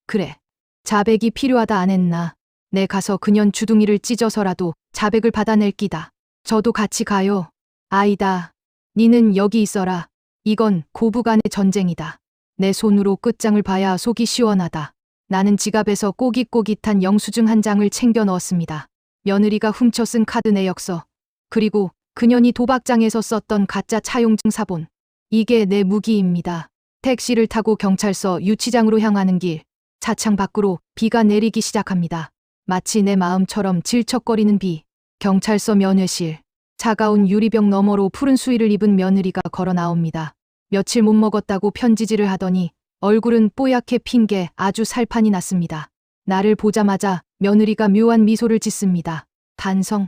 그래, 자백이 필요하다 안 했나. 내 가서 그년 주둥이를 찢어서라도 자백을 받아낼 끼다. 저도 같이 가요. 아이다, 니는 여기 있어라. 이건 고부간의 전쟁이다. 내 손으로 끝장을 봐야 속이 시원하다. 나는 지갑에서 꼬깃꼬깃한 영수증 한 장을 챙겨 넣었습니다. 며느리가 훔쳐 쓴 카드 내역서, 그리고 그년이 도박장에서 썼던 가짜 차용증 사본. 이게 내 무기입니다. 택시를 타고 경찰서 유치장으로 향하는 길, 차창 밖으로 비가 내리기 시작합니다. 마치 내 마음처럼 질척거리는 비. 경찰서 면회실. 차가운 유리병 너머로 푸른 수의를 입은 며느리가 걸어 나옵니다. 며칠 못 먹었다고 편지질을 하더니 얼굴은 뽀얗게 핀 게 아주 살판이 났습니다. 나를 보자마자 며느리가 묘한 미소를 짓습니다. 반성?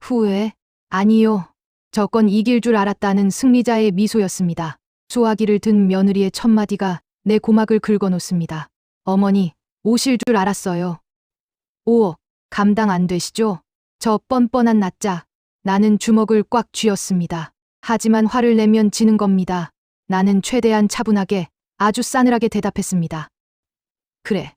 후회? 아니요. 저건 이길 줄 알았다는 승리자의 미소였습니다. 수화기를 든 며느리의 첫마디가 내 고막을 긁어놓습니다. 어머니, 오실 줄 알았어요. 5억, 감당 안 되시죠? 저 뻔뻔한 낯자. 나는 주먹을 꽉 쥐었습니다. 하지만 화를 내면 지는 겁니다. 나는 최대한 차분하게, 아주 싸늘하게 대답했습니다. 그래.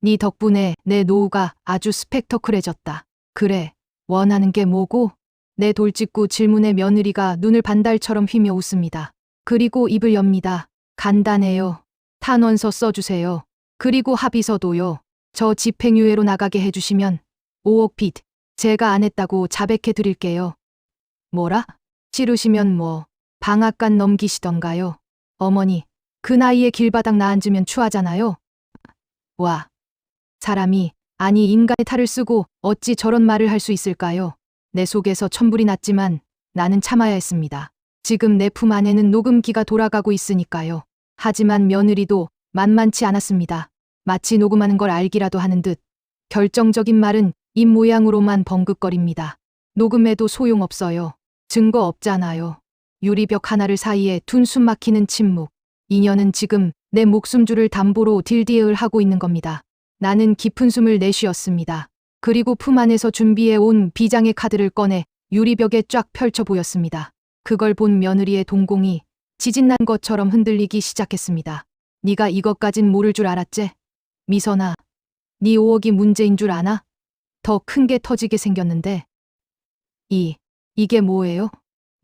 네 덕분에 내 노후가 아주 스펙터클해졌다. 그래. 원하는 게 뭐고? 내 돌직구 질문에 며느리가 눈을 반달처럼 휘며 웃습니다. 그리고 입을 엽니다. 간단해요. 탄원서 써주세요. 그리고 합의서도요. 저 집행유예로 나가게 해주시면 5억 빚 제가 안 했다고 자백해 드릴게요. 뭐라? 싫으시면 뭐 방앗간 넘기시던가요. 어머니, 그 나이에 길바닥 나앉으면 추하잖아요. 와, 사람이, 아니 인간의 탈을 쓰고 어찌 저런 말을 할 수 있을까요? 내 속에서 천불이 났지만 나는 참아야 했습니다. 지금 내 품 안에는 녹음기가 돌아가고 있으니까요. 하지만 며느리도 만만치 않았습니다. 마치 녹음하는 걸 알기라도 하는 듯 결정적인 말은 입 모양으로만 벙긋거립니다. 녹음해도 소용없어요. 증거 없잖아요. 유리벽 하나를 사이에 둔 숨 막히는 침묵. 이녀는 지금 내 목숨줄을 담보로 딜디을 하고 있는 겁니다. 나는 깊은 숨을 내쉬었습니다. 그리고 품 안에서 준비해 온 비장의 카드를 꺼내 유리벽에 쫙 펼쳐 보였습니다. 그걸 본 며느리의 동공이 지진난 것처럼 흔들리기 시작했습니다. 네가 이것까진 모를 줄 알았제? 미선아, 네 5억이 문제인 줄 아나? 더 큰 게 터지게 생겼는데. 이게 뭐예요?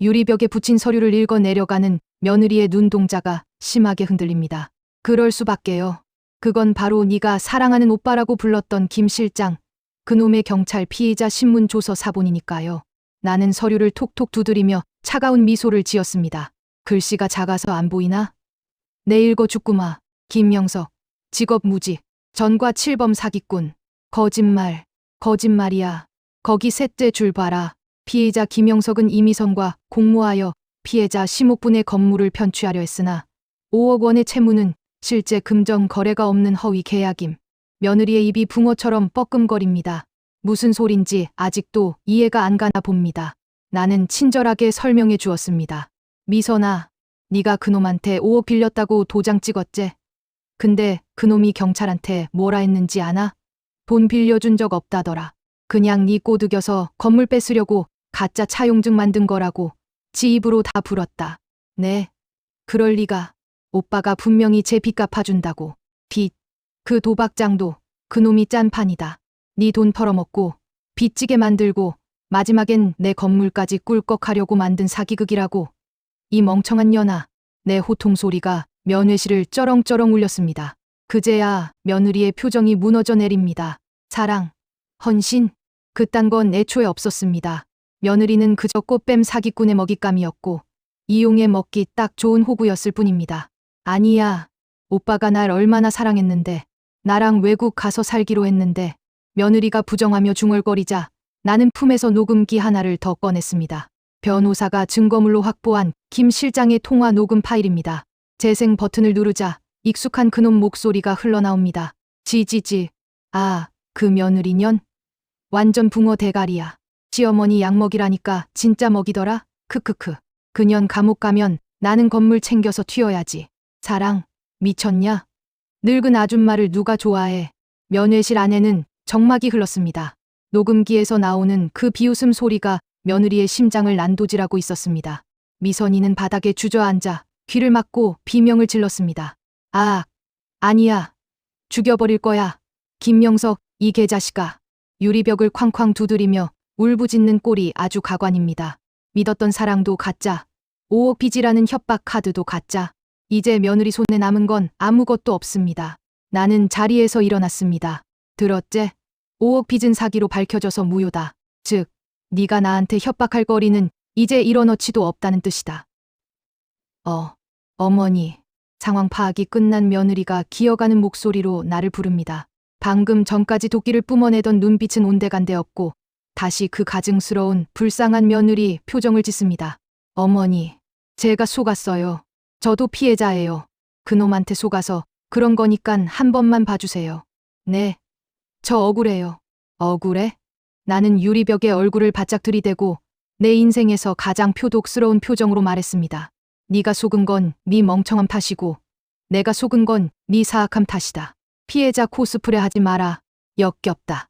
유리벽에 붙인 서류를 읽어 내려가는 며느리의 눈동자가 심하게 흔들립니다. 그럴 수밖에요. 그건 바로 네가 사랑하는 오빠라고 불렀던 김 실장, 그놈의 경찰 피의자 신문 조서 사본이니까요. 나는 서류를 톡톡 두드리며 차가운 미소를 지었습니다. 글씨가 작아서 안 보이나? 내 읽어 죽구마. 김영석, 직업 무직, 전과 7범 사기꾼. 거짓말이야. 거기 셋째 줄 봐라. 피해자 김영석은 이미선과 공모하여 피해자 심옥분의 건물을 편취하려 했으나 5억 원의 채무는 실제 금전 거래가 없는 허위 계약임. 며느리의 입이 붕어처럼 뻐끔거립니다. 무슨 소린지 아직도 이해가 안 가나 봅니다. 나는 친절하게 설명해 주었습니다. 미선아, 네가 그놈한테 5억 빌렸다고 도장 찍었제? 근데 그놈이 경찰한테 뭐라 했는지 아나? 돈 빌려준 적 없다더라. 그냥 네 꼬드겨서 건물 뺏으려고 가짜 차용증 만든 거라고 지 입으로 다 불었다. 네, 그럴 리가. 오빠가 분명히 제 빚 갚아준다고. 빚, 그 도박장도 그놈이 짠 판이다. 네 돈 털어먹고 빚지게 만들고 마지막엔 내 건물까지 꿀꺽하려고 만든 사기극이라고. 이 멍청한 년아. 내 호통 소리가 면회실을 쩌렁쩌렁 울렸습니다. 그제야 며느리의 표정이 무너져 내립니다. 사랑, 헌신, 그딴 건 애초에 없었습니다. 며느리는 그저 꽃뱀 사기꾼의 먹잇감이었고 이용해 먹기 딱 좋은 호구였을 뿐입니다. 아니야, 오빠가 날 얼마나 사랑했는데, 나랑 외국 가서 살기로 했는데. 며느리가 부정하며 중얼거리자 나는 품에서 녹음기 하나를 더 꺼냈습니다. 변호사가 증거물로 확보한 김 실장의 통화 녹음 파일입니다. 재생 버튼을 누르자 익숙한 그놈 목소리가 흘러나옵니다. 지지지. 아, 그 며느리년? 완전 붕어 대가리야. 시어머니 약 먹이라니까 진짜 먹이더라. 크크크. 그년 감옥 가면 나는 건물 챙겨서 튀어야지. 사랑, 미쳤냐? 늙은 아줌마를 누가 좋아해. 면회실 안에는 정막이 흘렀습니다. 녹음기에서 나오는 그 비웃음 소리가 며느리의 심장을 난도질하고 있었습니다. 미선이는 바닥에 주저앉아 귀를 막고 비명을 질렀습니다. 아, 아니야. 죽여버릴 거야. 김명석, 이 개자식아. 유리벽을 쾅쾅 두드리며 울부짖는 꼴이 아주 가관입니다. 믿었던 사랑도 가짜. 5억 빚이라는 협박 카드도 가짜. 이제 며느리 손에 남은 건 아무것도 없습니다. 나는 자리에서 일어났습니다. 들었제? 5억 빚은 사기로 밝혀져서 무효다. 즉, 네가 나한테 협박할 거리는 이제 1원어치도 없다는 뜻이다. 어머니. 상황 파악이 끝난 며느리가 기어가는 목소리로 나를 부릅니다. 방금 전까지 도끼를 뿜어내던 눈빛은 온데간데 없고 다시 그 가증스러운 불쌍한 며느리 표정을 짓습니다. 어머니, 제가 속았어요. 저도 피해자예요. 그놈한테 속아서 그런 거니깐 한 번만 봐주세요. 네, 저 억울해요. 억울해? 나는 유리벽에 얼굴을 바짝 들이대고 내 인생에서 가장 표독스러운 표정으로 말했습니다. 네가 속은 건 네 멍청함 탓이고 내가 속은 건 네 사악함 탓이다. 피해자 코스프레 하지 마라. 역겹다.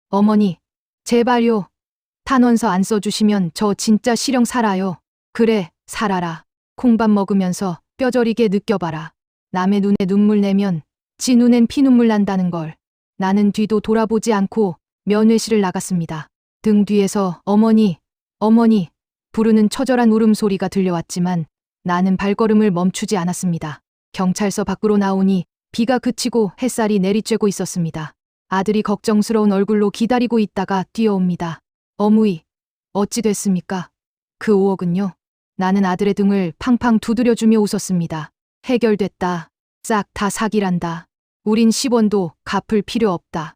어머니, 제발요. 탄원서 안 써주시면 저 진짜 실형 살아요. 그래, 살아라. 콩밥 먹으면서 뼈저리게 느껴봐라. 남의 눈에 눈물 내면 지 눈엔 피눈물 난다는 걸. 나는 뒤도 돌아보지 않고 면회실을 나갔습니다. 등 뒤에서 어머니, 어머니 부르는 처절한 울음소리가 들려왔지만 나는 발걸음을 멈추지 않았습니다. 경찰서 밖으로 나오니 비가 그치고 햇살이 내리쬐고 있었습니다. 아들이 걱정스러운 얼굴로 기다리고 있다가 뛰어옵니다. 어무이, 어찌 됐습니까? 그 5억은요? 나는 아들의 등을 팡팡 두드려주며 웃었습니다. 해결됐다. 싹 다 사기란다. 우린 10원도 갚을 필요 없다.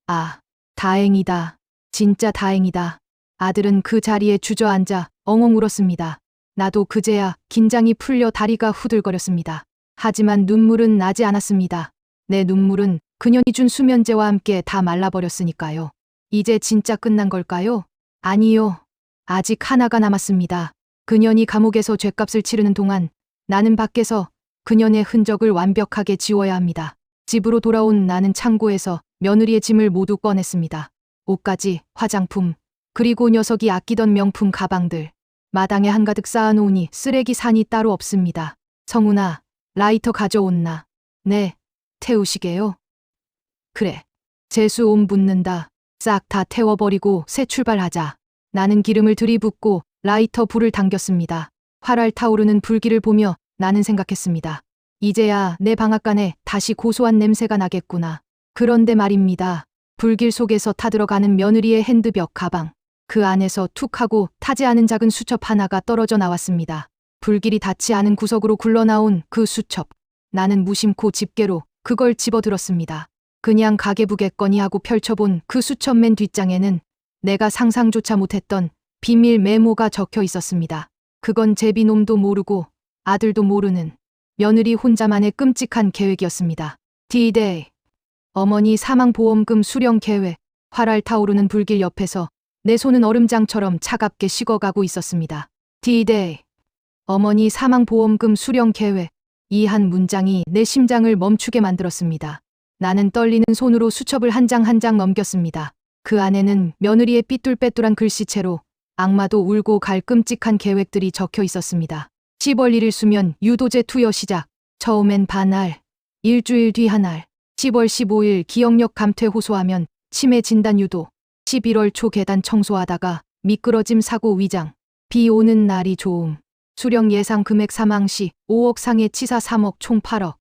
아, 다행이다. 진짜 다행이다. 아들은 그 자리에 주저앉아 엉엉 울었습니다. 나도 그제야 긴장이 풀려 다리가 후들거렸습니다. 하지만 눈물은 나지 않았습니다. 내 눈물은 그년이 준 수면제와 함께 다 말라버렸으니까요. 이제 진짜 끝난 걸까요? 아니요. 아직 하나가 남았습니다. 그년이 감옥에서 죗값을 치르는 동안 나는 밖에서 그년의 흔적을 완벽하게 지워야 합니다. 집으로 돌아온 나는 창고에서 며느리의 짐을 모두 꺼냈습니다. 옷가지, 화장품, 그리고 녀석이 아끼던 명품 가방들. 마당에 한가득 쌓아놓으니 쓰레기 산이 따로 없습니다. 성훈아, 라이터 가져온나? 네, 태우시게요? 그래. 재수 옴 붙는다. 싹 다 태워버리고 새 출발하자. 나는 기름을 들이붓고 라이터 불을 당겼습니다. 활활 타오르는 불길을 보며 나는 생각했습니다. 이제야 내 방앗간에 다시 고소한 냄새가 나겠구나. 그런데 말입니다. 불길 속에서 타들어가는 며느리의 핸드벽 가방. 그 안에서 툭 하고 타지 않은 작은 수첩 하나가 떨어져 나왔습니다. 불길이 닿지 않은 구석으로 굴러나온 그 수첩. 나는 무심코 집게로 그걸 집어들었습니다. 그냥 가계부겠거니 하고 펼쳐본 그 수첩 맨 뒷장에는 내가 상상조차 못했던 비밀 메모가 적혀 있었습니다. 그건 제비놈도 모르고 아들도 모르는 며느리 혼자만의 끔찍한 계획이었습니다. D-Day. 어머니 사망보험금 수령 계획. 활활 타오르는 불길 옆에서 내 손은 얼음장처럼 차갑게 식어가고 있었습니다. D-Day. 어머니 사망보험금 수령 계획. 이 한 문장이 내 심장을 멈추게 만들었습니다. 나는 떨리는 손으로 수첩을 한 장 한 장 넘겼습니다. 그 안에는 며느리의 삐뚤빼뚤한 글씨체로 악마도 울고 갈 끔찍한 계획들이 적혀 있었습니다. 10월 1일 수면 유도제 투여 시작. 처음엔 반알. 일주일 뒤 한 알. 10월 15일 기억력 감퇴 호소하면 치매 진단 유도. 11월 초 계단 청소하다가 미끄러짐 사고 위장. 비 오는 날이 좋음. 수령 예상 금액 사망시 5억 상해 치사 3억 총 8억.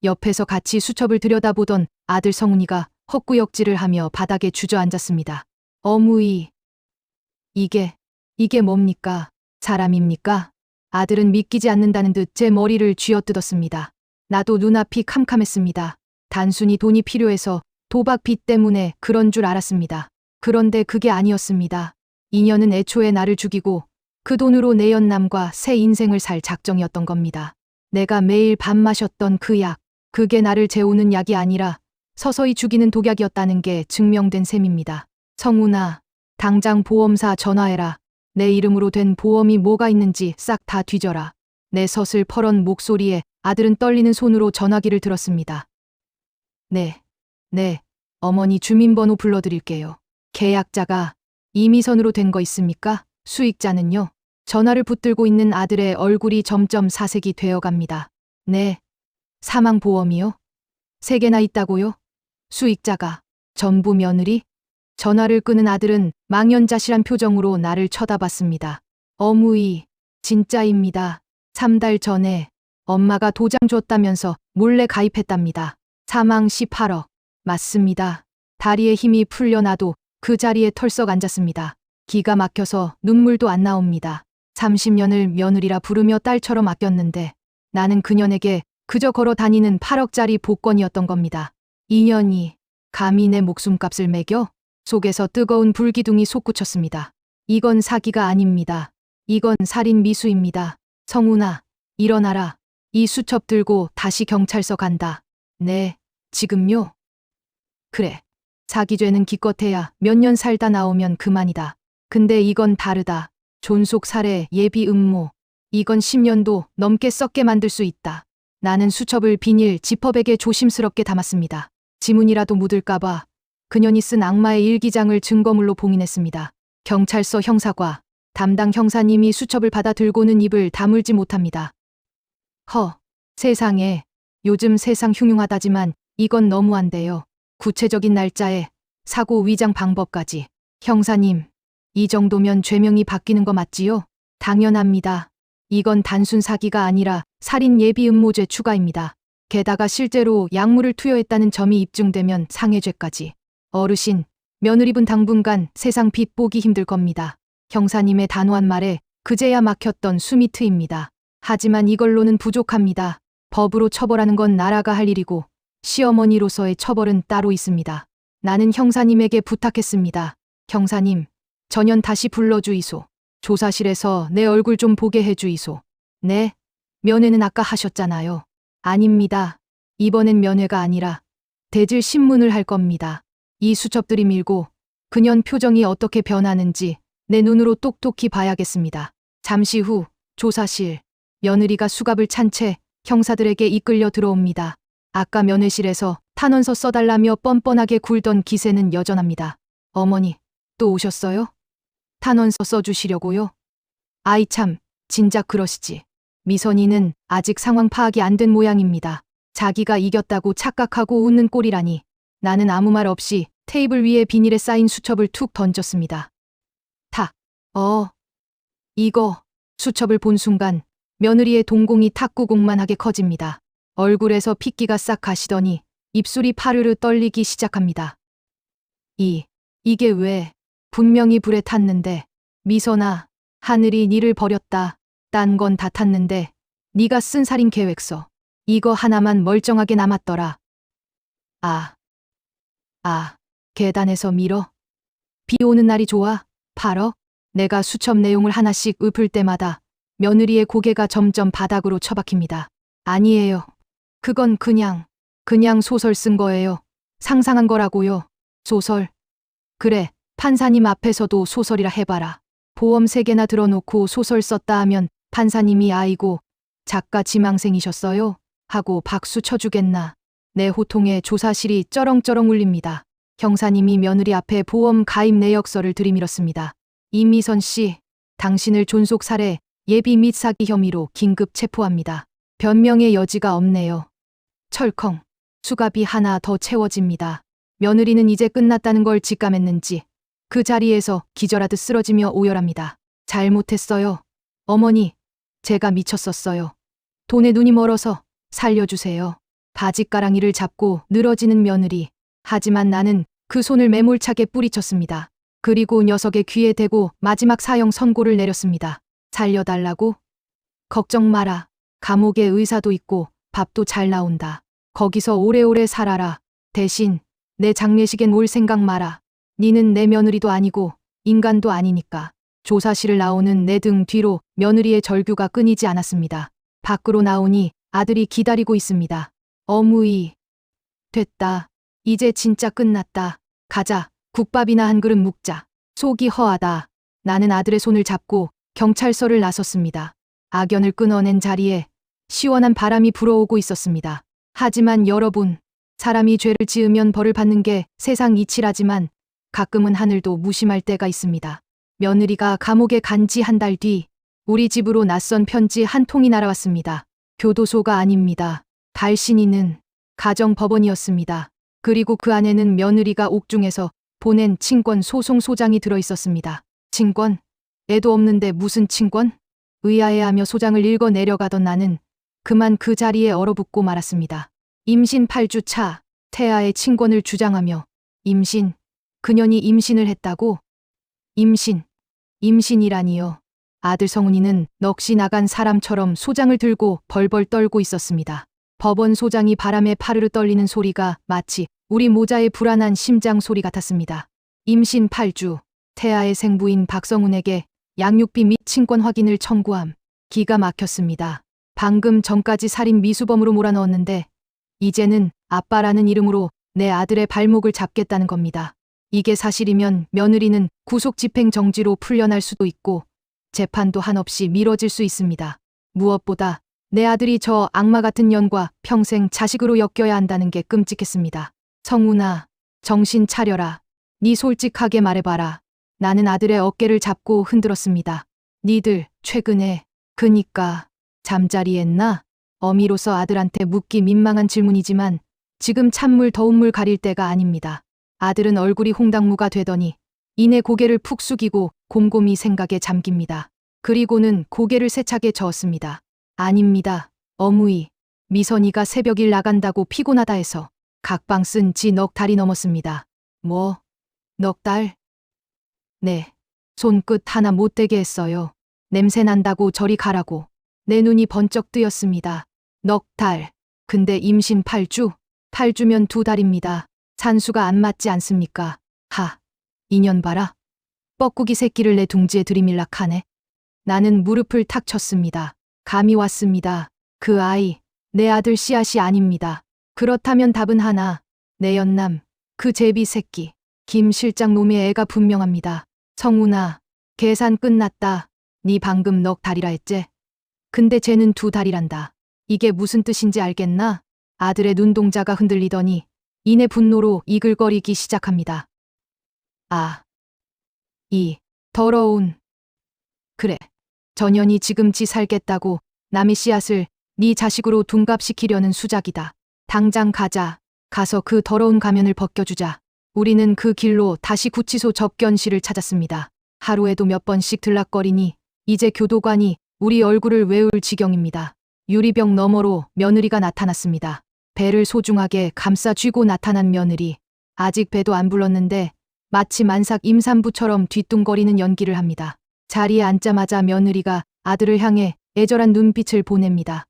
옆에서 같이 수첩을 들여다보던 아들 성훈이가 헛구역질을 하며 바닥에 주저앉았습니다. 어무이. 이게 뭡니까? 사람입니까? 아들은 믿기지 않는다는 듯 제 머리를 쥐어뜯었습니다. 나도 눈앞이 캄캄했습니다. 단순히 돈이 필요해서 도박 빚 때문에 그런 줄 알았습니다. 그런데 그게 아니었습니다. 인연은 애초에 나를 죽이고 그 돈으로 내 연남과 새 인생을 살 작정이었던 겁니다. 내가 매일 밥 마셨던 그 약, 그게 나를 재우는 약이 아니라 서서히 죽이는 독약이었다는 게 증명된 셈입니다. 성훈아, 당장 보험사 전화해라. 내 이름으로 된 보험이 뭐가 있는지 싹 다 뒤져라. 내 서슬퍼런 목소리에 아들은 떨리는 손으로 전화기를 들었습니다. 네, 어머니 주민번호 불러드릴게요. 계약자가 이미선으로 된 거 있습니까? 수익자는요? 전화를 붙들고 있는 아들의 얼굴이 점점 사색이 되어갑니다. 네. 사망보험이요? 3개나 있다고요? 수익자가 전부 며느리? 전화를 끄는 아들은 망연자실한 표정으로 나를 쳐다봤습니다. 어무이, 진짜입니다. 3달 전에 엄마가 도장 줬다면서 몰래 가입했답니다. 사망 18억. 맞습니다. 다리에 힘이 풀려나도 그 자리에 털썩 앉았습니다. 기가 막혀서 눈물도 안 나옵니다. 30년을 며느리라 부르며 딸처럼 아꼈는데 나는 그년에게 그저 걸어 다니는 8억짜리 복권이었던 겁니다. 인연이 감히 내 목숨값을 매겨? 속에서 뜨거운 불기둥이 솟구쳤습니다. 이건 사기가 아닙니다. 이건 살인 미수입니다. 성훈아, 일어나라. 이 수첩 들고 다시 경찰서 간다. 네, 지금요? 그래. 사기죄는 기껏해야 몇 년 살다 나오면 그만이다. 근데 이건 다르다. 존속 살해, 예비 음모. 이건 10년도 넘게 썩게 만들 수 있다. 나는 수첩을 비닐 지퍼백에 조심스럽게 담았습니다. 지문이라도 묻을까봐 그년이 쓴 악마의 일기장을 증거물로 봉인했습니다. 경찰서 형사과 담당 형사님이 수첩을 받아 들고는 입을 다물지 못합니다. 세상에. 요즘 세상 흉흉하다지만 이건 너무한데요. 구체적인 날짜에 사고 위장 방법까지. 형사님, 이 정도면 죄명이 바뀌는 거 맞지요? 당연합니다. 이건 단순 사기가 아니라 살인 예비 음모죄 추가입니다. 게다가 실제로 약물을 투여했다는 점이 입증되면 상해죄까지. 어르신, 며느리분 당분간 세상 빛 보기 힘들 겁니다. 형사님의 단호한 말에 그제야 막혔던 숨이 트입니다. 하지만 이걸로는 부족합니다. 법으로 처벌하는 건 나라가 할 일이고 시어머니로서의 처벌은 따로 있습니다. 나는 형사님에게 부탁했습니다. 형사님, 전현 다시 불러주이소. 조사실에서 내 얼굴 좀 보게 해주이소. 네? 면회는 아까 하셨잖아요. 아닙니다. 이번엔 면회가 아니라 대질 신문을 할 겁니다. 이 수첩들이 밀고 그년 표정이 어떻게 변하는지 내 눈으로 똑똑히 봐야겠습니다. 잠시 후 조사실. 며느리가 수갑을 찬 채 형사들에게 이끌려 들어옵니다. 아까 면회실에서 탄원서 써달라며 뻔뻔하게 굴던 기세는 여전합니다. 어머니, 또 오셨어요? 탄원서 써주시려고요? 아이 참, 진작 그러시지. 미선이는 아직 상황 파악이 안 된 모양입니다. 자기가 이겼다고 착각하고 웃는 꼴이라니. 나는 아무 말 없이 테이블 위에 비닐에 쌓인 수첩을 툭 던졌습니다. 탁, 이거. 수첩을 본 순간 며느리의 동공이 탁구공만하게 커집니다. 얼굴에서 핏기가 싹 가시더니 입술이 파르르 떨리기 시작합니다. 이게 왜? 분명히 불에 탔는데. 미선아, 하늘이 니를 버렸다. 딴 건 다 탔는데 네가 쓴 살인 계획서. 이거 하나만 멀쩡하게 남았더라. 계단에서 밀어. 비 오는 날이 좋아. 팔어. 내가 수첩 내용을 하나씩 읊을 때마다 며느리의 고개가 점점 바닥으로 처박힙니다. 아니에요. 그건 그냥 소설 쓴 거예요. 상상한 거라고요. 소설. 그래, 판사님 앞에서도 소설이라 해봐라. 보험 3개나 들어놓고 소설 썼다 하면 판사님이 아이고, 작가 지망생이셨어요? 하고 박수 쳐주겠나. 내 호통에 조사실이 쩌렁쩌렁 울립니다. 형사님이 며느리 앞에 보험 가입 내역서를 들이밀었습니다. 이미선 씨, 당신을 존속살해, 예비 및 사기 혐의로 긴급 체포합니다. 변명의 여지가 없네요. 철컹, 수갑이 하나 더 채워집니다. 며느리는 이제 끝났다는 걸 직감했는지 그 자리에서 기절하듯 쓰러지며 오열합니다. 잘못했어요. 어머니, 제가 미쳤었어요. 돈에 눈이 멀어서 살려주세요. 바짓가랑이를 잡고 늘어지는 며느리. 하지만 나는 그 손을 매몰차게 뿌리쳤습니다. 그리고 녀석의 귀에 대고 마지막 사형 선고를 내렸습니다. 살려달라고? 걱정 마라. 감옥에 의사도 있고 밥도 잘 나온다. 거기서 오래오래 살아라. 대신 내 장례식엔 올 생각 마라. 니는 내 며느리도 아니고 인간도 아니니까. 조사실을 나오는 내 등 뒤로 며느리의 절규가 끊이지 않았습니다. 밖으로 나오니 아들이 기다리고 있습니다. 어무이. 됐다. 이제 진짜 끝났다. 가자. 국밥이나 한 그릇 묵자. 속이 허하다. 나는 아들의 손을 잡고 경찰서를 나섰습니다. 악연을 끊어낸 자리에 시원한 바람이 불어오고 있었습니다. 하지만 여러분, 사람이 죄를 지으면 벌을 받는 게 세상 이치라지만 가끔은 하늘도 무심할 때가 있습니다. 며느리가 감옥에 간 지 한 달 뒤 우리 집으로 낯선 편지 한 통이 날아왔습니다. 교도소가 아닙니다. 발신인은 가정법원이었습니다. 그리고 그 안에는 며느리가 옥중에서 보낸 친권 소송 소장이 들어있었습니다. 친권? 애도 없는데 무슨 친권? 의아해하며 소장을 읽어 내려가던 나는 그만 그 자리에 얼어붙고 말았습니다. 임신 8주 차, 태아의 친권을 주장하며 임신, 그년이 임신을 했다고? 임신이라니요. 아들 성훈이는 넋이 나간 사람처럼 소장을 들고 벌벌 떨고 있었습니다. 법원 소장이 바람에 파르르 떨리는 소리가 마치 우리 모자의 불안한 심장 소리 같았습니다. 임신 8주, 태아의 생부인 박성훈에게 양육비 및 친권 확인을 청구함. 기가 막혔습니다. 방금 전까지 살인 미수범으로 몰아넣었는데 이제는 아빠라는 이름으로 내 아들의 발목을 잡겠다는 겁니다. 이게 사실이면 며느리는 구속 집행 정지로 풀려날 수도 있고 재판도 한없이 미뤄질 수 있습니다. 무엇보다 내 아들이 저 악마 같은 년과 평생 자식으로 엮여야 한다는 게 끔찍했습니다. 성훈아, 정신 차려라. 네 솔직하게 말해봐라. 나는 아들의 어깨를 잡고 흔들었습니다. 니들 최근에 그니까 잠자리했나? 어미로서 아들한테 묻기 민망한 질문이지만 지금 찬물 더운 물 가릴 때가 아닙니다. 아들은 얼굴이 홍당무가 되더니 이내 고개를 푹 숙이고 곰곰이 생각에 잠깁니다. 그리고는 고개를 세차게 저었습니다. 아닙니다. 어무이. 미선이가 새벽일 나간다고 피곤하다 해서 각방 쓴 지 넉 달이 넘었습니다. 뭐? 넉 달? 네. 손끝 하나 못 대게 했어요. 냄새 난다고 저리 가라고. 내 눈이 번쩍 뜨였습니다. 넉 달. 근데 임신 8주? 8주면 2달입니다. 산수가 안 맞지 않습니까? 인연 봐라. 뻐꾸기 새끼를 내 둥지에 들이밀락하네. 나는 무릎을 탁 쳤습니다. 감이 왔습니다. 그 아이, 내 아들 씨앗이 아닙니다. 그렇다면 답은 하나. 내 연남, 그 제비 새끼. 김 실장 놈의 애가 분명합니다. 성훈아, 계산 끝났다. 네 방금 넉 달이라 했제? 근데 쟤는 2달이란다. 이게 무슨 뜻인지 알겠나? 아들의 눈동자가 흔들리더니 이내 분노로 이글거리기 시작합니다. 아, 이 더러운. 그래. 전현이 지금 지 살겠다고 남의 씨앗을 네 자식으로 둔갑시키려는 수작이다. 당장 가자. 가서 그 더러운 가면을 벗겨주자. 우리는 그 길로 다시 구치소 접견실을 찾았습니다. 하루에도 몇 번씩 들락거리니 이제 교도관이 우리 얼굴을 외울 지경입니다. 유리병 너머로 며느리가 나타났습니다. 배를 소중하게 감싸 쥐고 나타난 며느리. 아직 배도 안 불렀는데 마치 만삭 임산부처럼 뒤뚱거리는 연기를 합니다. 자리에 앉자마자 며느리가 아들을 향해 애절한 눈빛을 보냅니다.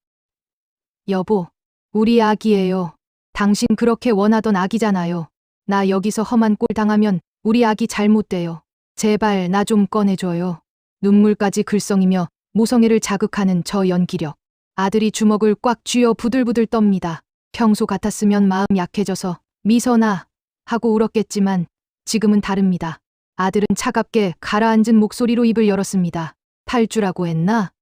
여보, 우리 아기예요. 당신 그렇게 원하던 아기잖아요. 나 여기서 험한 꼴 당하면 우리 아기 잘못돼요. 제발 나 좀 꺼내줘요. 눈물까지 글썽이며 모성애를 자극하는 저 연기력. 아들이 주먹을 꽉 쥐어 부들부들 떱니다. 평소 같았으면 마음 약해져서 미선아 하고 울었겠지만 지금은 다릅니다. 아들은 차갑게 가라앉은 목소리로 입을 열었습니다. 팔주라고 했나?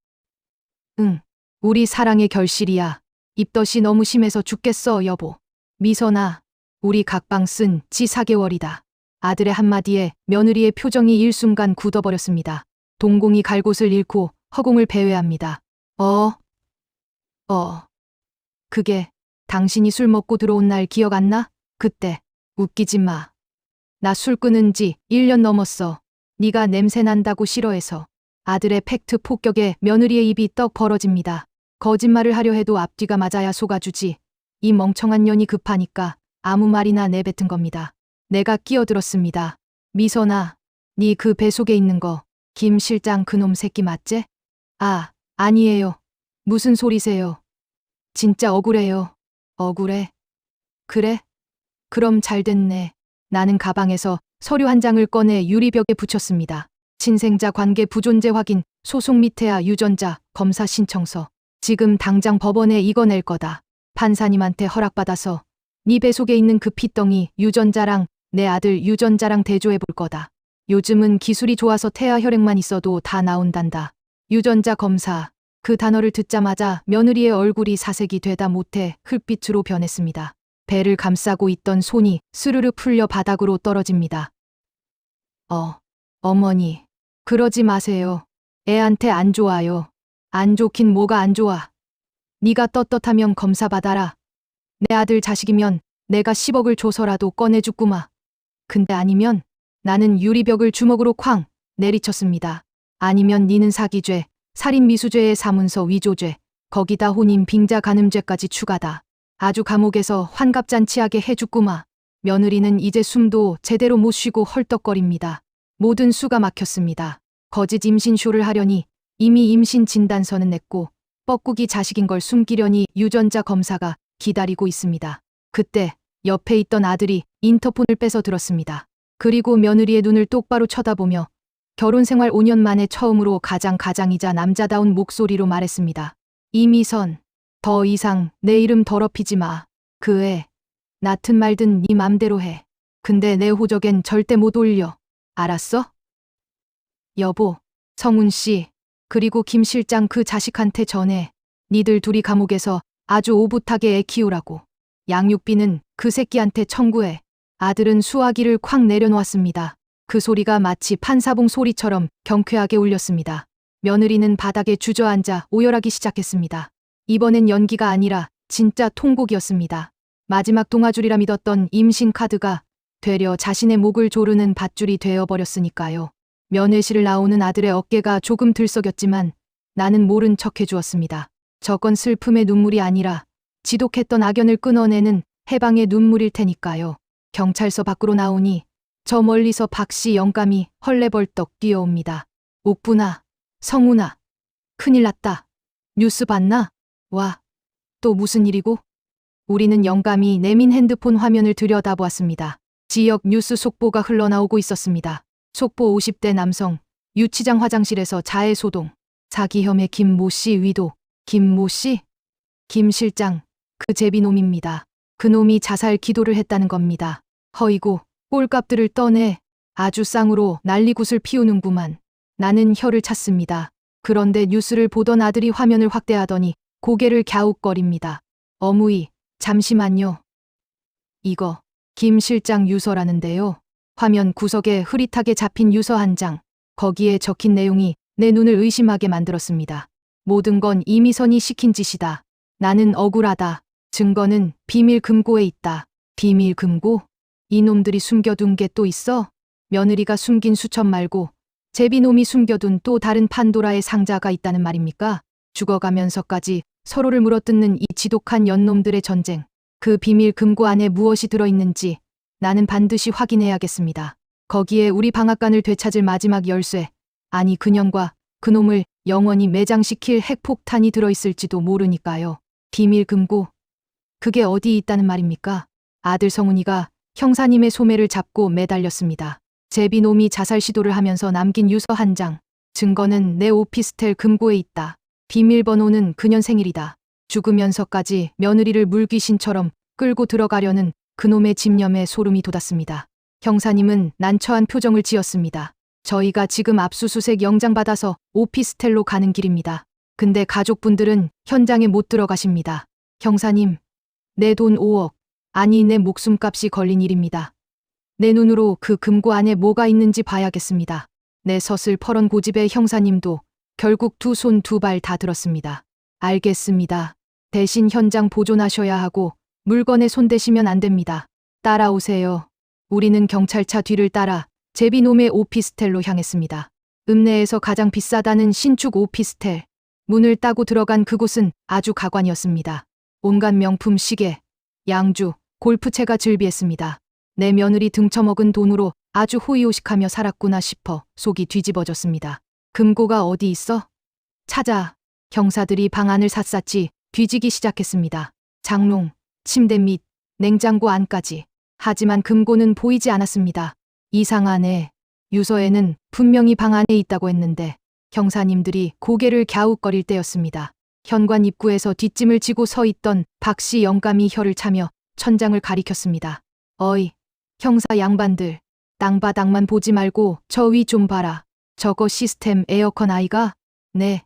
응, 우리 사랑의 결실이야. 입덧이 너무 심해서 죽겠어, 여보. 미선아, 우리 각방 쓴 지 4개월이다. 아들의 한마디에 며느리의 표정이 일순간 굳어버렸습니다. 동공이 갈 곳을 잃고 허공을 배회합니다. 그게 당신이 술 먹고 들어온 날 기억 안 나? 그때. 웃기지 마. 나 술 끊은 지 1년 넘었어. 네가 냄새 난다고 싫어해서. 아들의 팩트 폭격에 며느리의 입이 떡 벌어집니다. 거짓말을 하려 해도 앞뒤가 맞아야 속아주지. 이 멍청한 년이 급하니까 아무 말이나 내뱉은 겁니다. 내가 끼어들었습니다. 미선아, 네 그 배 속에 있는 거 김 실장 그놈 새끼 맞지? 아, 아니에요. 무슨 소리세요? 진짜 억울해요. 억울해? 그래? 그럼 잘 됐네. 나는 가방에서 서류 한 장을 꺼내 유리벽에 붙였습니다. 친생자 관계 부존재 확인, 소송 밑에야 유전자, 검사 신청서. 지금 당장 법원에 이거 낼 거다. 판사님한테 허락받아서 네 배 속에 있는 그 피덩이 유전자랑 내 아들 유전자랑 대조해 볼 거다. 요즘은 기술이 좋아서 태아 혈액만 있어도 다 나온단다. 유전자 검사. 그 단어를 듣자마자 며느리의 얼굴이 사색이 되다 못해 흙빛으로 변했습니다. 배를 감싸고 있던 손이 스르르 풀려 바닥으로 떨어집니다. 어머니, 그러지 마세요. 애한테 안 좋아요. 안 좋긴 뭐가 안 좋아. 네가 떳떳하면 검사 받아라. 내 아들 자식이면 내가 10억을 줘서라도 꺼내주구마. 근데 아니면 나는 유리벽을 주먹으로 쾅 내리쳤습니다. 아니면 니는 사기죄, 살인미수죄의 사문서 위조죄, 거기다 혼인 빙자 간음죄까지 추가다. 아주 감옥에서 환갑잔치하게 해주구마. 며느리는 이제 숨도 제대로 못 쉬고 헐떡거립니다. 모든 수가 막혔습니다. 거짓 임신쇼를 하려니 이미 임신 진단서는 냈고 뻐꾸기 자식인 걸 숨기려니 유전자 검사가 기다리고 있습니다. 그때 옆에 있던 아들이 인터폰을 빼서 들었습니다. 그리고 며느리의 눈을 똑바로 쳐다보며 결혼 생활 5년 만에 처음으로 가장이자 남자다운 목소리로 말했습니다. 이미선, 더 이상 내 이름 더럽히지 마. 그 애, 낳든 말든 네 맘대로 해. 근데 내 호적엔 절대 못 올려. 알았어? 여보, 성훈 씨, 그리고 김 실장 그 자식한테 전해. 니들 둘이 감옥에서 아주 오붓하게 애 키우라고. 양육비는 그 새끼한테 청구해. 아들은 수화기를 콱 내려놓았습니다. 그 소리가 마치 판사봉 소리처럼 경쾌하게 울렸습니다. 며느리는 바닥에 주저앉아 오열하기 시작했습니다. 이번엔 연기가 아니라 진짜 통곡이었습니다. 마지막 동아줄이라 믿었던 임신 카드가 되려 자신의 목을 조르는 밧줄이 되어버렸으니까요. 면회실을 나오는 아들의 어깨가 조금 들썩였지만 나는 모른 척 해주었습니다. 저건 슬픔의 눈물이 아니라 지독했던 악연을 끊어내는 해방의 눈물일 테니까요. 경찰서 밖으로 나오니 저 멀리서 박씨 영감이 헐레벌떡 뛰어옵니다. 옥분아, 성훈아, 큰일 났다. 뉴스 봤나? 와, 또 무슨 일이고? 우리는 영감이 내민 핸드폰 화면을 들여다보았습니다. 지역 뉴스 속보가 흘러나오고 있었습니다. 속보 50대 남성, 유치장 화장실에서 자해 소동. 자기 혐의 김모 씨 위도. 김모 씨? 김 실장, 그 제비놈입니다. 그놈이 자살 기도를 했다는 겁니다. 허이고 꼴값들을 떠내 아주 쌍으로 난리굿을 피우는구만. 나는 혀를 찼습니다. 그런데 뉴스를 보던 아들이 화면을 확대하더니 고개를 갸웃거립니다. 어무이, 잠시만요. 이거 김 실장 유서라는데요. 화면 구석에 흐릿하게 잡힌 유서 한 장. 거기에 적힌 내용이 내 눈을 의심하게 만들었습니다. 모든 건 이미선이 시킨 짓이다. 나는 억울하다. 증거는 비밀 금고에 있다. 비밀 금고? 이놈들이 숨겨둔 게 또 있어? 며느리가 숨긴 수첩 말고 제비놈이 숨겨둔 또 다른 판도라의 상자가 있다는 말입니까? 죽어가면서까지 서로를 물어뜯는 이 지독한 연놈들의 전쟁. 그 비밀 금고 안에 무엇이 들어있는지 나는 반드시 확인해야겠습니다. 거기에 우리 방앗간을 되찾을 마지막 열쇠, 아니 그년과 그놈을 영원히 매장시킬 핵폭탄이 들어있을지도 모르니까요. 비밀 금고? 그게 어디 있다는 말입니까? 아들 성훈이가 형사님의 소매를 잡고 매달렸습니다. 제비놈이 자살 시도를 하면서 남긴 유서 한 장. 증거는 내 오피스텔 금고에 있다. 비밀번호는 그년 생일이다. 죽으면서까지 며느리를 물귀신처럼 끌고 들어가려는 그놈의 집념에 소름이 돋았습니다. 형사님은 난처한 표정을 지었습니다. 저희가 지금 압수수색 영장 받아서 오피스텔로 가는 길입니다. 근데 가족분들은 현장에 못 들어가십니다. 형사님, 내 돈 5억, 아니 내 목숨값이 걸린 일입니다. 내 눈으로 그 금고 안에 뭐가 있는지 봐야겠습니다. 내 서슬 퍼런 고집의 형사님도 결국 두 손 두 발 다 들었습니다. 알겠습니다. 대신 현장 보존하셔야 하고 물건에 손대시면 안 됩니다. 따라오세요. 우리는 경찰차 뒤를 따라 제비놈의 오피스텔로 향했습니다. 읍내에서 가장 비싸다는 신축 오피스텔. 문을 따고 들어간 그곳은 아주 가관이었습니다. 온갖 명품 시계, 양주, 골프채가 즐비했습니다. 내 며느리 등쳐먹은 돈으로 아주 호의호식하며 살았구나 싶어 속이 뒤집어졌습니다. 금고가 어디 있어? 찾아. 경사들이 방 안을 샅샅이 뒤지기 시작했습니다. 장롱, 침대 및 냉장고 안까지. 하지만 금고는 보이지 않았습니다. 이상하네. 유서에는 분명히 방 안에 있다고 했는데 형사님들이 고개를 갸웃거릴 때였습니다. 현관 입구에서 뒷짐을 지고 서 있던 박씨 영감이 혀를 차며 천장을 가리켰습니다. 어이, 형사 양반들. 땅바닥만 보지 말고 저 위 좀 봐라. 저거 시스템 에어컨 아이가? 네.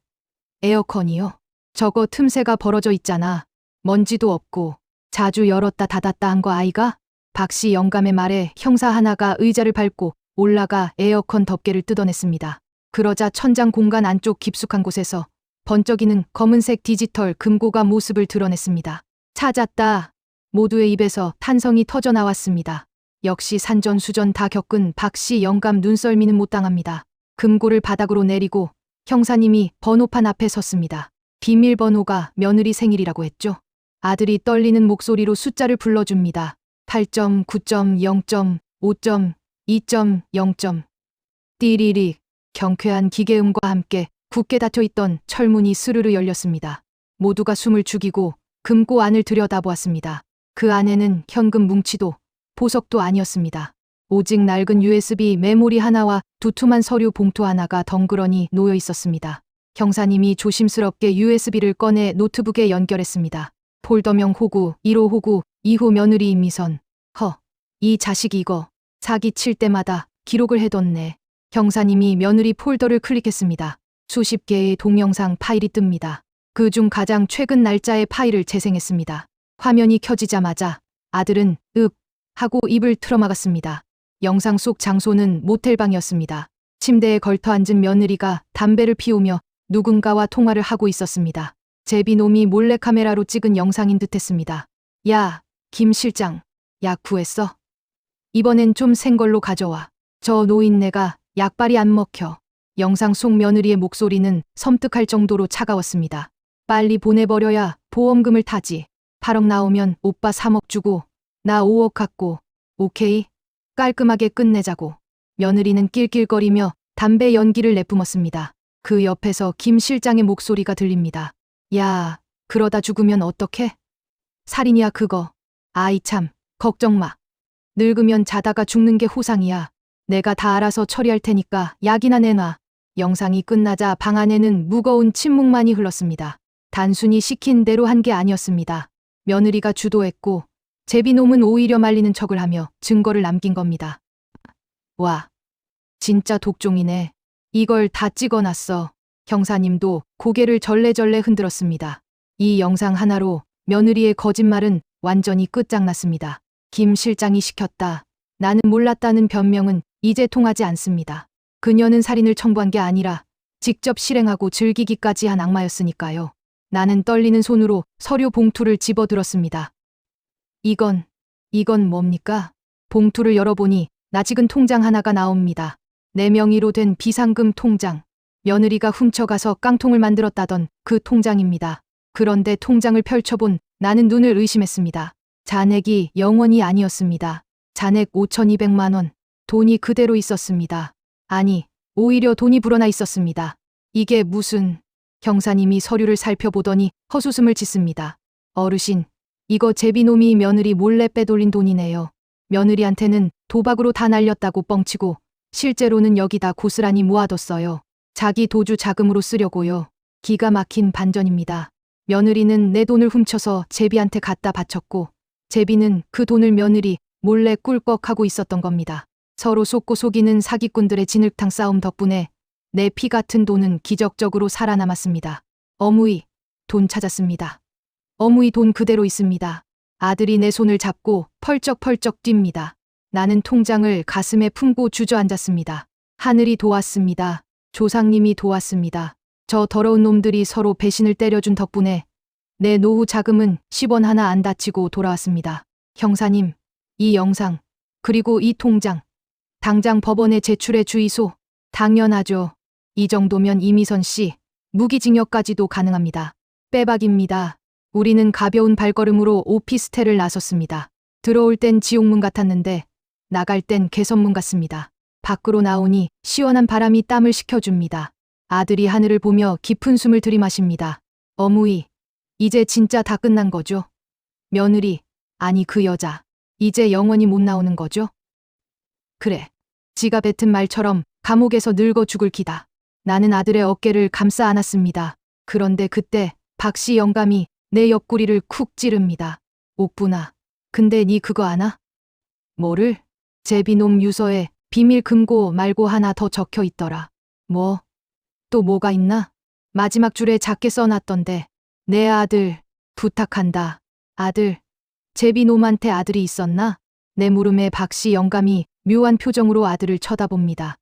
에어컨이요? 저거 틈새가 벌어져 있잖아. 먼지도 없고 자주 열었다 닫았다 한 거 아이가? 박씨 영감의 말에 형사 하나가 의자를 밟고 올라가 에어컨 덮개를 뜯어냈습니다. 그러자 천장 공간 안쪽 깊숙한 곳에서 번쩍이는 검은색 디지털 금고가 모습을 드러냈습니다. 찾았다. 모두의 입에서 탄성이 터져 나왔습니다. 역시 산전수전 다 겪은 박씨 영감 눈썰미는 못 당합니다. 금고를 바닥으로 내리고 형사님이 번호판 앞에 섰습니다. 비밀번호가 며느리 생일이라고 했죠. 아들이 떨리는 목소리로 숫자를 불러줍니다. 8점, 9점, 0점, 5점, 2점, 0점. 띠리릭. 경쾌한 기계음과 함께 굳게 닫혀있던 철문이 스르르 열렸습니다. 모두가 숨을 죽이고 금고 안을 들여다보았습니다. 그 안에는 현금 뭉치도 보석도 아니었습니다. 오직 낡은 USB 메모리 하나와 두툼한 서류 봉투 하나가 덩그러니 놓여 있었습니다. 형사님이 조심스럽게 USB를 꺼내 노트북에 연결했습니다. 폴더명 호구, 1호 호구, 2호 며느리 임미선. 이 자식이 이거 사기 칠 때마다 기록을 해뒀네. 형사님이 며느리 폴더를 클릭했습니다. 수십 개의 동영상 파일이 뜹니다. 그중 가장 최근 날짜의 파일을 재생했습니다. 화면이 켜지자마자 아들은 윽 하고 입을 틀어막았습니다. 영상 속 장소는 모텔방이었습니다. 침대에 걸터 앉은 며느리가 담배를 피우며 누군가와 통화를 하고 있었습니다. 제비놈이 몰래카메라로 찍은 영상인 듯했습니다. 야, 김 실장. 약 구했어? 이번엔 좀 센 걸로 가져와. 저 노인네가 약발이 안 먹혀. 영상 속 며느리의 목소리는 섬뜩할 정도로 차가웠습니다. 빨리 보내버려야 보험금을 타지. 8억 나오면 오빠 3억 주고 나 5억 갖고. 오케이? 깔끔하게 끝내자고. 며느리는 낄낄거리며 담배 연기를 내뿜었습니다. 그 옆에서 김 실장의 목소리가 들립니다. 야, 그러다 죽으면 어떡해? 살인이야 그거. 아이 참, 걱정 마. 늙으면 자다가 죽는 게 호상이야. 내가 다 알아서 처리할 테니까 약이나 내놔. 영상이 끝나자 방 안에는 무거운 침묵만이 흘렀습니다. 단순히 시킨 대로 한 게 아니었습니다. 며느리가 주도했고 제비놈은 오히려 말리는 척을 하며 증거를 남긴 겁니다. 와, 진짜 독종이네. 이걸 다 찍어놨어. 형사님도 고개를 절레절레 흔들었습니다. 이 영상 하나로 며느리의 거짓말은 완전히 끝장났습니다. 김 실장이 시켰다. 나는 몰랐다는 변명은 이제 통하지 않습니다. 그녀는 살인을 청부한 게 아니라 직접 실행하고 즐기기까지 한 악마였으니까요. 나는 떨리는 손으로 서류 봉투를 집어들었습니다. 이건 뭡니까? 봉투를 열어보니 낯익은 통장 하나가 나옵니다. 내 명의로 된 비상금 통장. 며느리가 훔쳐가서 깡통을 만들었다던 그 통장입니다. 그런데 통장을 펼쳐본 나는 눈을 의심했습니다. 잔액이 0원이 아니었습니다. 잔액 5,200만 원. 돈이 그대로 있었습니다. 아니, 오히려 돈이 불어나 있었습니다. 이게 무슨... 형사님이 서류를 살펴보더니 헛웃음을 짓습니다. 어르신, 이거 제비놈이 며느리 몰래 빼돌린 돈이네요. 며느리한테는 도박으로 다 날렸다고 뻥치고 실제로는 여기다 고스란히 모아뒀어요. 자기 도주 자금으로 쓰려고요. 기가 막힌 반전입니다. 며느리는 내 돈을 훔쳐서 제비한테 갖다 바쳤고 제비는 그 돈을 며느리 몰래 꿀꺽하고 있었던 겁니다. 서로 속고 속이는 사기꾼들의 진흙탕 싸움 덕분에 내 피 같은 돈은 기적적으로 살아남았습니다. 어무이, 돈 찾았습니다. 어무이 돈 그대로 있습니다. 아들이 내 손을 잡고 펄쩍펄쩍 뜁니다. 나는 통장을 가슴에 품고 주저앉았습니다. 하늘이 도왔습니다. 조상님이 도왔습니다. 저 더러운 놈들이 서로 배신을 때려준 덕분에 내 노후 자금은 10원 하나 안 다치고 돌아왔습니다. 형사님, 이 영상, 그리고 이 통장, 당장 법원에 제출해 주이소. 당연하죠. 이 정도면 이미선 씨, 무기징역까지도 가능합니다. 빼박입니다. 우리는 가벼운 발걸음으로 오피스텔을 나섰습니다. 들어올 땐 지옥문 같았는데 나갈 땐 개선문 같습니다. 밖으로 나오니 시원한 바람이 땀을 식혀줍니다. 아들이 하늘을 보며 깊은 숨을 들이마십니다. 어무이, 이제 진짜 다 끝난 거죠? 며느리, 아니 그 여자, 이제 영원히 못 나오는 거죠? 그래, 지가 뱉은 말처럼 감옥에서 늙어 죽을 기다. 나는 아들의 어깨를 감싸 안았습니다. 그런데 그때 박 씨 영감이 내 옆구리를 쿡 찌릅니다. 옥분아, 근데 니 그거 아나? 뭐를? 제비놈 유서에 비밀 금고 말고 하나 더 적혀 있더라. 뭐? 또 뭐가 있나? 마지막 줄에 작게 써놨던데. 내 아들, 부탁한다. 아들. 제비놈한테 아들이 있었나? 내 물음에 박 씨 영감이 묘한 표정으로 아들을 쳐다봅니다.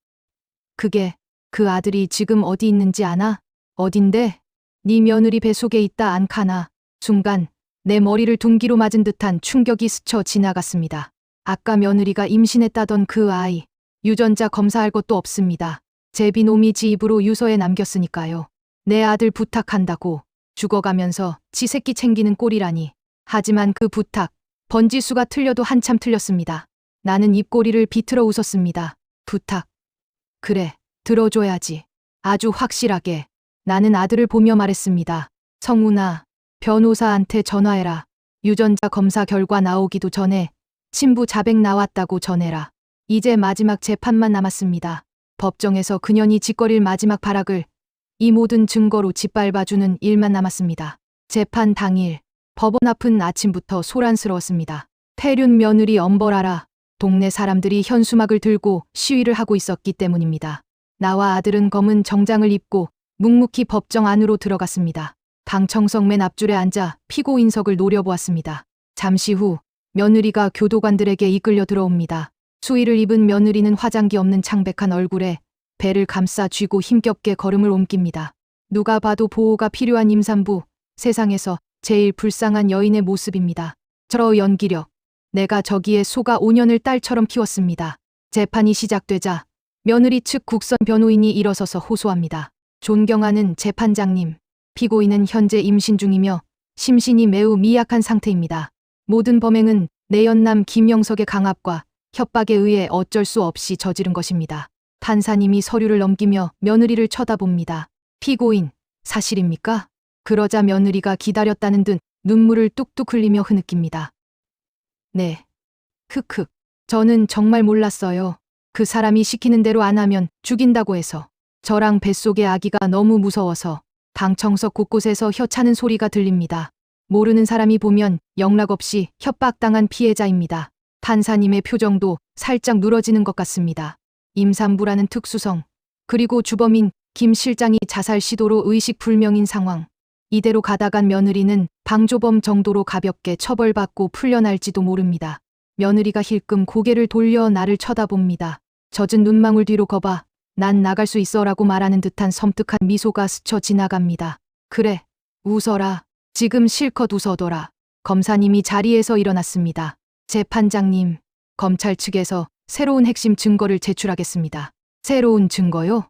그게, 그 아들이 지금 어디 있는지 아나? 어딘데? 네 며느리 뱃속에 있다 안카나. 순간 내 머리를 둔기로 맞은 듯한 충격이 스쳐 지나갔습니다. 아까 며느리가 임신했다던 그 아이, 유전자 검사할 것도 없습니다. 제비놈이 지 입으로 유서에 남겼으니까요. 내 아들 부탁한다고 죽어가면서 지 새끼 챙기는 꼴이라니. 하지만 그 부탁, 번지수가 틀려도 한참 틀렸습니다. 나는 입꼬리를 비틀어 웃었습니다. 부탁. 그래, 들어줘야지. 아주 확실하게. 나는 아들을 보며 말했습니다. 성훈아, 변호사한테 전화해라. 유전자 검사 결과 나오기도 전에 친부 자백 나왔다고 전해라. 이제 마지막 재판만 남았습니다. 법정에서 그년이 짓거릴 마지막 발악을 이 모든 증거로 짓밟아주는 일만 남았습니다. 재판 당일, 법원 앞은 아침부터 소란스러웠습니다. 태륜 며느리 엄벌하라. 동네 사람들이 현수막을 들고 시위를 하고 있었기 때문입니다. 나와 아들은 검은 정장을 입고 묵묵히 법정 안으로 들어갔습니다. 방청석 맨 앞줄에 앉아 피고인석을 노려보았습니다. 잠시 후 며느리가 교도관들에게 이끌려 들어옵니다. 수의를 입은 며느리는 화장기 없는 창백한 얼굴에 배를 감싸 쥐고 힘겹게 걸음을 옮깁니다. 누가 봐도 보호가 필요한 임산부, 세상에서 제일 불쌍한 여인의 모습입니다. 저 연기력, 내가 저기에 소가 5년을 딸처럼 키웠습니다. 재판이 시작되자 며느리 측 국선 변호인이 일어서서 호소합니다. 존경하는 재판장님, 피고인은 현재 임신 중이며 심신이 매우 미약한 상태입니다. 모든 범행은 내연남 김영석의 강압과 협박에 의해 어쩔 수 없이 저지른 것입니다. 판사님이 서류를 넘기며 며느리를 쳐다봅니다. 피고인, 사실입니까? 그러자 며느리가 기다렸다는 듯 눈물을 뚝뚝 흘리며 흐느낍니다. 네. 흑흑. 저는 정말 몰랐어요. 그 사람이 시키는 대로 안 하면 죽인다고 해서. 저랑 뱃속의 아기가 너무 무서워서. 방청석 곳곳에서 혀차는 소리가 들립니다. 모르는 사람이 보면 영락없이 협박당한 피해자입니다. 판사님의 표정도 살짝 누러지는 것 같습니다. 임산부라는 특수성, 그리고 주범인 김 실장이 자살 시도로 의식불명인 상황. 이대로 가다간 며느리는 방조범 정도로 가볍게 처벌받고 풀려날지도 모릅니다. 며느리가 힐끔 고개를 돌려 나를 쳐다봅니다. 젖은 눈망울 뒤로 거봐. 난 나갈 수 있어라고 말하는 듯한 섬뜩한 미소가 스쳐 지나갑니다. 그래, 웃어라. 지금 실컷 웃어둬라. 검사님이 자리에서 일어났습니다. 재판장님, 검찰 측에서 새로운 핵심 증거를 제출하겠습니다. 새로운 증거요?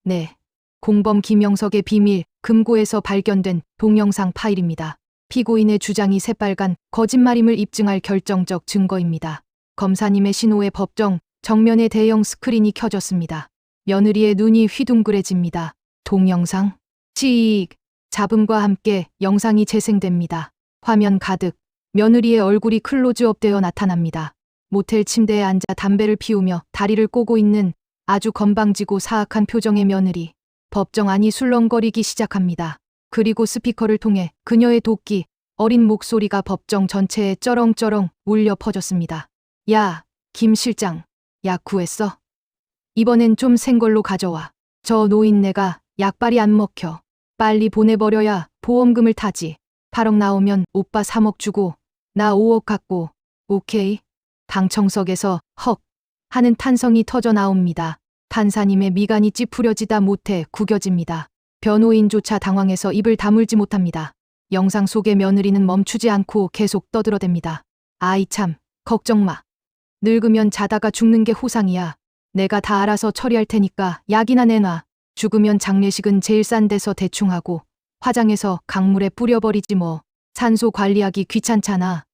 네. 공범 김영석의 비밀 금고에서 발견된 동영상 파일입니다. 피고인의 주장이 새빨간 거짓말임을 입증할 결정적 증거입니다. 검사님의 신호에 법정 정면에 대형 스크린이 켜졌습니다. 며느리의 눈이 휘둥그레집니다. 동영상? 치익! 잡음과 함께 영상이 재생됩니다. 화면 가득 며느리의 얼굴이 클로즈업되어 나타납니다. 모텔 침대에 앉아 담배를 피우며 다리를 꼬고 있는 아주 건방지고 사악한 표정의 며느리. 법정 안이 술렁거리기 시작합니다. 그리고 스피커를 통해 그녀의 도끼, 어린 목소리가 법정 전체에 쩌렁쩌렁 울려 퍼졌습니다. 야, 김 실장. 약 구했어? 이번엔 좀 센 걸로 가져와. 저 노인네가 약발이 안 먹혀. 빨리 보내버려야 보험금을 타지. 8억 나오면 오빠 3억 주고 나 5억 갖고. 오케이? 방청석에서 헉 하는 탄성이 터져 나옵니다. 판사님의 미간이 찌푸려지다 못해 구겨집니다. 변호인조차 당황해서 입을 다물지 못합니다. 영상 속의 며느리는 멈추지 않고 계속 떠들어댑니다. 아이 참, 걱정 마. 늙으면 자다가 죽는 게 호상이야. 내가 다 알아서 처리할 테니까 약이나 내놔. 죽으면 장례식은 제일 싼 데서 대충 하고 화장해서 강물에 뿌려버리지 뭐. 산소 관리하기 귀찮잖아.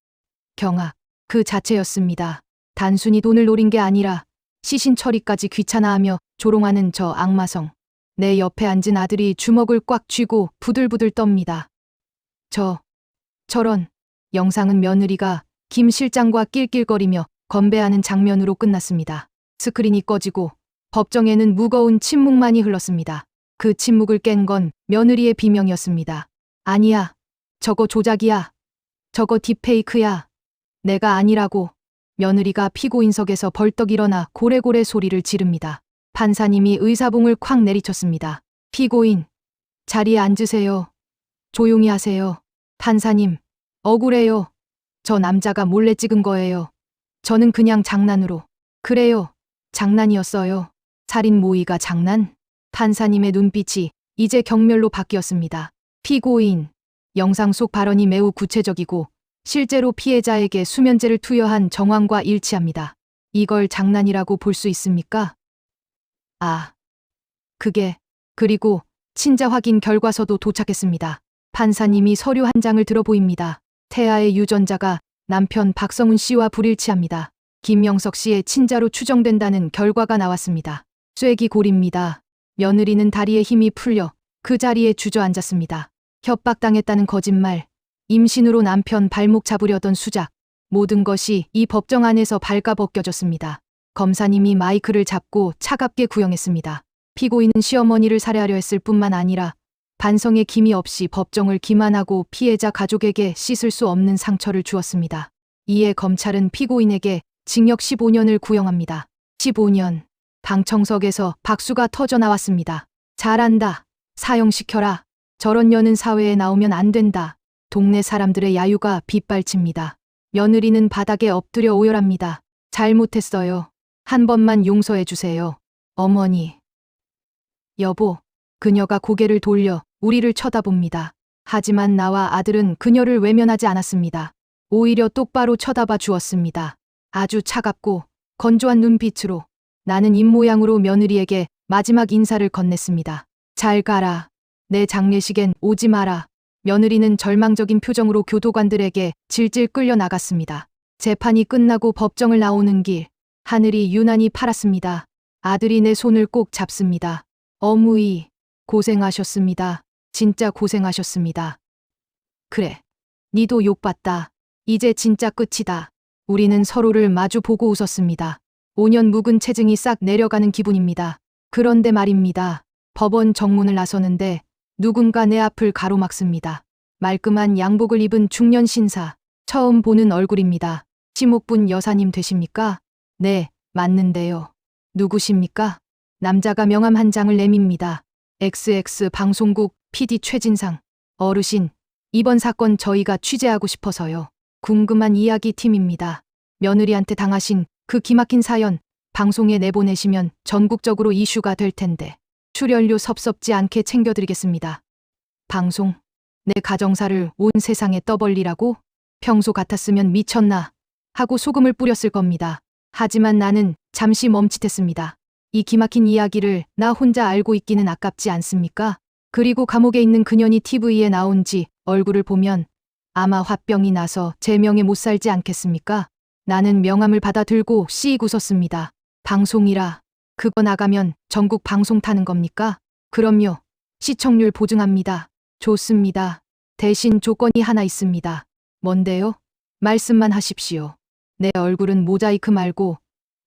경악, 그 자체였습니다. 단순히 돈을 노린 게 아니라 시신 처리까지 귀찮아하며 조롱하는 저 악마성. 내 옆에 앉은 아들이 주먹을 꽉 쥐고 부들부들 떱니다. 저런. 영상은 며느리가 김 실장과 낄낄거리며 건배하는 장면으로 끝났습니다. 스크린이 꺼지고 법정에는 무거운 침묵만이 흘렀습니다. 그 침묵을 깬 건 며느리의 비명이었습니다. 아니야. 저거 조작이야. 저거 딥페이크야. 내가 아니라고. 며느리가 피고인석에서 벌떡 일어나 고래고래 소리를 지릅니다. 판사님이 의사봉을 콱 내리쳤습니다. 피고인, 자리에 앉으세요. 조용히 하세요. 판사님, 억울해요. 저 남자가 몰래 찍은 거예요. 저는 그냥 장난으로. 그래요. 장난이었어요. 살인 모의가 장난? 판사님의 눈빛이 이제 경멸로 바뀌었습니다. 피고인, 영상 속 발언이 매우 구체적이고 실제로 피해자에게 수면제를 투여한 정황과 일치합니다. 이걸 장난이라고 볼 수 있습니까? 아, 그리고 친자 확인 결과서도 도착했습니다. 판사님이 서류 한 장을 들어 보입니다. 태아의 유전자가 남편 박성훈 씨와 불일치합니다. 김영석 씨의 친자로 추정된다는 결과가 나왔습니다. 쐐기골입니다. 며느리는 다리에 힘이 풀려 그 자리에 주저앉았습니다. 협박당했다는 거짓말, 임신으로 남편 발목 잡으려던 수작, 모든 것이 이 법정 안에서 발가벗겨졌습니다. 검사님이 마이크를 잡고 차갑게 구형했습니다. 피고인은 시어머니를 살해하려 했을 뿐만 아니라 반성의 기미 없이 법정을 기만하고 피해자 가족에게 씻을 수 없는 상처를 주었습니다. 이에 검찰은 피고인에게 징역 15년을 구형합니다. 15년. 방청석에서 박수가 터져 나왔습니다. 잘한다. 사형시켜라. 저런 년은 사회에 나오면 안 된다. 동네 사람들의 야유가 빗발칩니다. 며느리는 바닥에 엎드려 오열합니다. 잘못했어요. 한 번만 용서해 주세요. 어머니. 여보. 그녀가 고개를 돌려 우리를 쳐다봅니다. 하지만 나와 아들은 그녀를 외면하지 않았습니다. 오히려 똑바로 쳐다봐 주었습니다. 아주 차갑고 건조한 눈빛으로. 나는 입모양으로 며느리에게 마지막 인사를 건넸습니다. 잘 가라. 내 장례식엔 오지 마라. 며느리는 절망적인 표정으로 교도관들에게 질질 끌려 나갔습니다. 재판이 끝나고 법정을 나오는 길, 하늘이 유난히 파랗습니다. 아들이 내 손을 꼭 잡습니다. 어무이, 고생하셨습니다. 진짜 고생하셨습니다. 그래, 니도 욕봤다. 이제 진짜 끝이다. 우리는 서로를 마주 보고 웃었습니다. 5년 묵은 체증이 싹 내려가는 기분입니다. 그런데 말입니다. 법원 정문을 나서는데 누군가 내 앞을 가로막습니다. 말끔한 양복을 입은 중년 신사. 처음 보는 얼굴입니다. 심옥분 여사님 되십니까? 네, 맞는데요. 누구십니까? 남자가 명함 한 장을 내밉니다. XX 방송국 PD 최진상. 어르신, 이번 사건 저희가 취재하고 싶어서요. 궁금한 이야기 팀입니다. 며느리한테 당하신 그 기막힌 사연 방송에 내보내시면 전국적으로 이슈가 될 텐데 출연료 섭섭지 않게 챙겨드리겠습니다. 방송, 내 가정사를 온 세상에 떠벌리라고? 평소 같았으면 미쳤나 하고 소금을 뿌렸을 겁니다. 하지만 나는 잠시 멈칫했습니다. 이 기막힌 이야기를 나 혼자 알고 있기는 아깝지 않습니까? 그리고 감옥에 있는 그년이 TV에 나온 지 얼굴을 보면 아마 화병이 나서 제 명에 못 살지 않겠습니까? 나는 명함을 받아 들고 씩 웃었습니다. 방송이라 그거 나가면 전국 방송 타는 겁니까? 그럼요. 시청률 보증합니다. 좋습니다. 대신 조건이 하나 있습니다. 뭔데요? 말씀만 하십시오. 내 얼굴은 모자이크 말고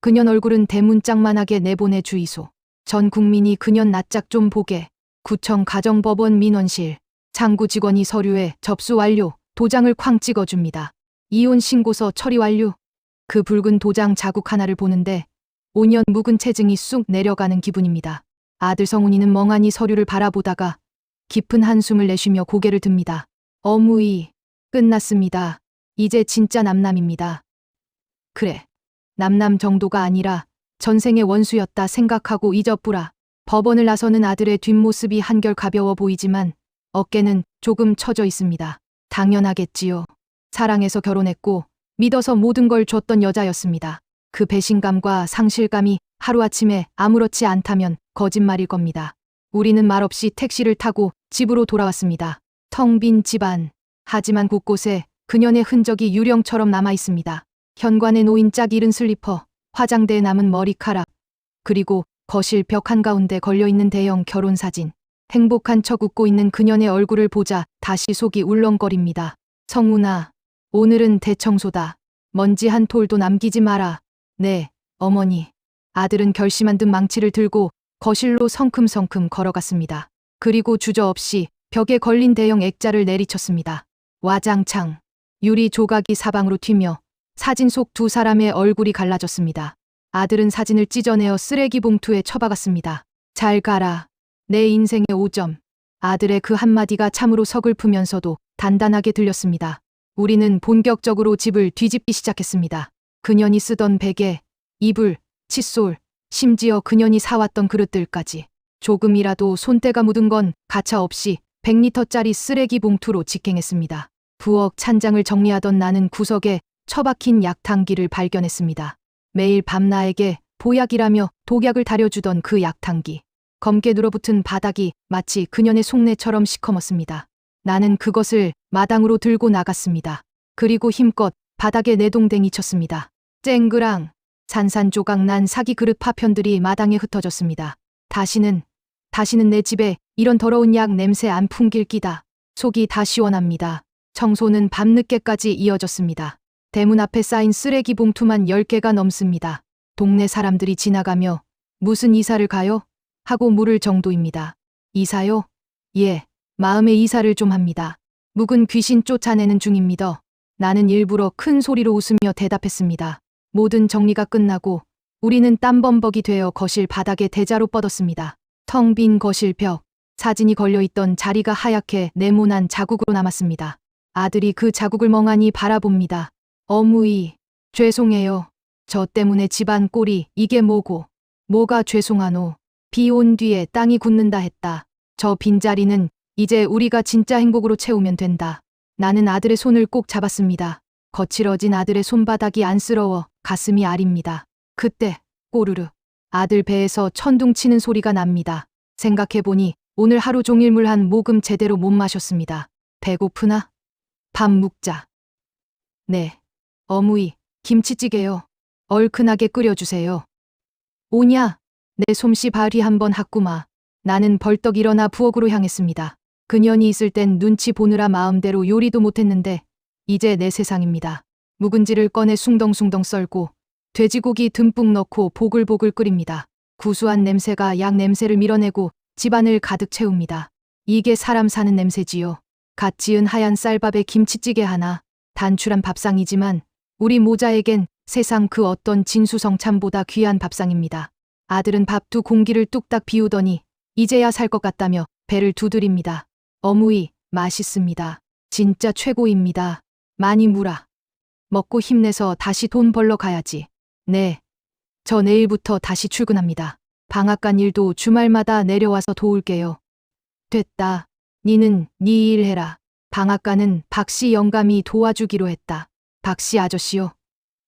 그년 얼굴은 대문짝만하게 내보내 주이소. 전 국민이 그년 낯짝 좀 보게. 구청 가정법원 민원실 장구 직원이 서류에 접수 완료 도장을 쾅 찍어줍니다. 이혼 신고서 처리 완료. 그 붉은 도장 자국 하나를 보는데 5년 묵은 체증이 쑥 내려가는 기분입니다. 아들 성훈이는 멍하니 서류를 바라보다가 깊은 한숨을 내쉬며 고개를 듭니다. 어무이, 끝났습니다. 이제 진짜 남남입니다. 그래, 남남 정도가 아니라 전생의 원수였다 생각하고 잊어뿌라. 법원을 나서는 아들의 뒷모습이 한결 가벼워 보이지만 어깨는 조금 처져 있습니다. 당연하겠지요. 사랑해서 결혼했고 믿어서 모든 걸 줬던 여자였습니다. 그 배신감과 상실감이 하루아침에 아무렇지 않다면 거짓말일 겁니다. 우리는 말없이 택시를 타고 집으로 돌아왔습니다. 텅 빈 집안. 하지만 곳곳에 그년의 흔적이 유령처럼 남아 있습니다. 현관에 놓인 짝 잃은 슬리퍼, 화장대에 남은 머리카락, 그리고 거실 벽 한가운데 걸려있는 대형 결혼사진. 행복한 척 웃고 있는 그년의 얼굴을 보자 다시 속이 울렁거립니다. 성훈아, 오늘은 대청소다. 먼지 한 톨도 남기지 마라. 네, 어머니. 아들은 결심한 듯 망치를 들고 거실로 성큼성큼 걸어갔습니다. 그리고 주저없이 벽에 걸린 대형 액자를 내리쳤습니다. 와장창. 유리 조각이 사방으로 튀며 사진 속 두 사람의 얼굴이 갈라졌습니다. 아들은 사진을 찢어내어 쓰레기 봉투에 처박았습니다. 잘 가라. 내 인생의 5점. 아들의 그 한마디가 참으로 서글프면서도 단단하게 들렸습니다. 우리는 본격적으로 집을 뒤집기 시작했습니다. 그년이 쓰던 베개, 이불, 칫솔, 심지어 그년이 사왔던 그릇들까지. 조금이라도 손때가 묻은 건 가차없이 100리터짜리 쓰레기 봉투로 직행했습니다. 부엌 찬장을 정리하던 나는 구석에 처박힌 약탕기를 발견했습니다. 매일 밤 나에게 보약이라며 독약을 다려주던 그 약탕기. 검게 눌어붙은 바닥이 마치 그년의 속내처럼 시커멓습니다. 나는 그것을 마당으로 들고 나갔습니다. 그리고 힘껏 바닥에 내동댕이 쳤습니다. 쨍그랑 산산조각 난 사기 그릇 파편들이 마당에 흩어졌습니다. 다시는 내 집에 이런 더러운 약 냄새 안 풍길 끼다. 속이 다 시원합니다. 청소는 밤늦게까지 이어졌습니다. 대문 앞에 쌓인 쓰레기 봉투만 10개가 넘습니다. 동네 사람들이 지나가며 무슨 이사를 가요? 하고 물을 정도입니다. 이사요? 예, 마음의 이사를 좀 합니다. 묵은 귀신 쫓아내는 중입니다. 나는 일부러 큰 소리로 웃으며 대답했습니다. 모든 정리가 끝나고 우리는 땀범벅이 되어 거실 바닥에 대자로 뻗었습니다. 텅 빈 거실 벽, 사진이 걸려있던 자리가 하얗게 네모난 자국으로 남았습니다. 아들이 그 자국을 멍하니 바라봅니다. 어무이, 죄송해요. 저 때문에 집안 꼴이 이게 뭐고. 뭐가 죄송하노. 비 온 뒤에 땅이 굳는다 했다. 저 빈자리는 이제 우리가 진짜 행복으로 채우면 된다. 나는 아들의 손을 꼭 잡았습니다. 거칠어진 아들의 손바닥이 안쓰러워 가슴이 아립니다. 그때 꼬르르 아들 배에서 천둥 치는 소리가 납니다. 생각해보니 오늘 하루 종일 물 한 모금 제대로 못 마셨습니다. 배고프나? 밥 묵자. 네. 어무이, 김치찌개요. 얼큰하게 끓여주세요. 오냐? 내 솜씨 발휘 한번 하꾸마. 나는 벌떡 일어나 부엌으로 향했습니다. 그년이 있을 땐 눈치 보느라 마음대로 요리도 못했는데 이제 내 세상입니다. 묵은지를 꺼내 숭덩숭덩 썰고 돼지고기 듬뿍 넣고 보글보글 끓입니다. 구수한 냄새가 약 냄새를 밀어내고 집안을 가득 채웁니다. 이게 사람 사는 냄새지요. 갓 지은 하얀 쌀밥에 김치찌개 하나. 단출한 밥상이지만 우리 모자에겐 세상 그 어떤 진수성찬보다 귀한 밥상입니다. 아들은 밥 두 공기를 뚝딱 비우더니 이제야 살 것 같다며 배를 두드립니다. 어무이, 맛있습니다. 진짜 최고입니다. 많이 물어. 먹고 힘내서 다시 돈 벌러 가야지. 네. 저 내일부터 다시 출근합니다. 방앗간 일도 주말마다 내려와서 도울게요. 됐다. 니는 니 일 해라. 방앗간은 박씨 영감이 도와주기로 했다. 박씨 아저씨요.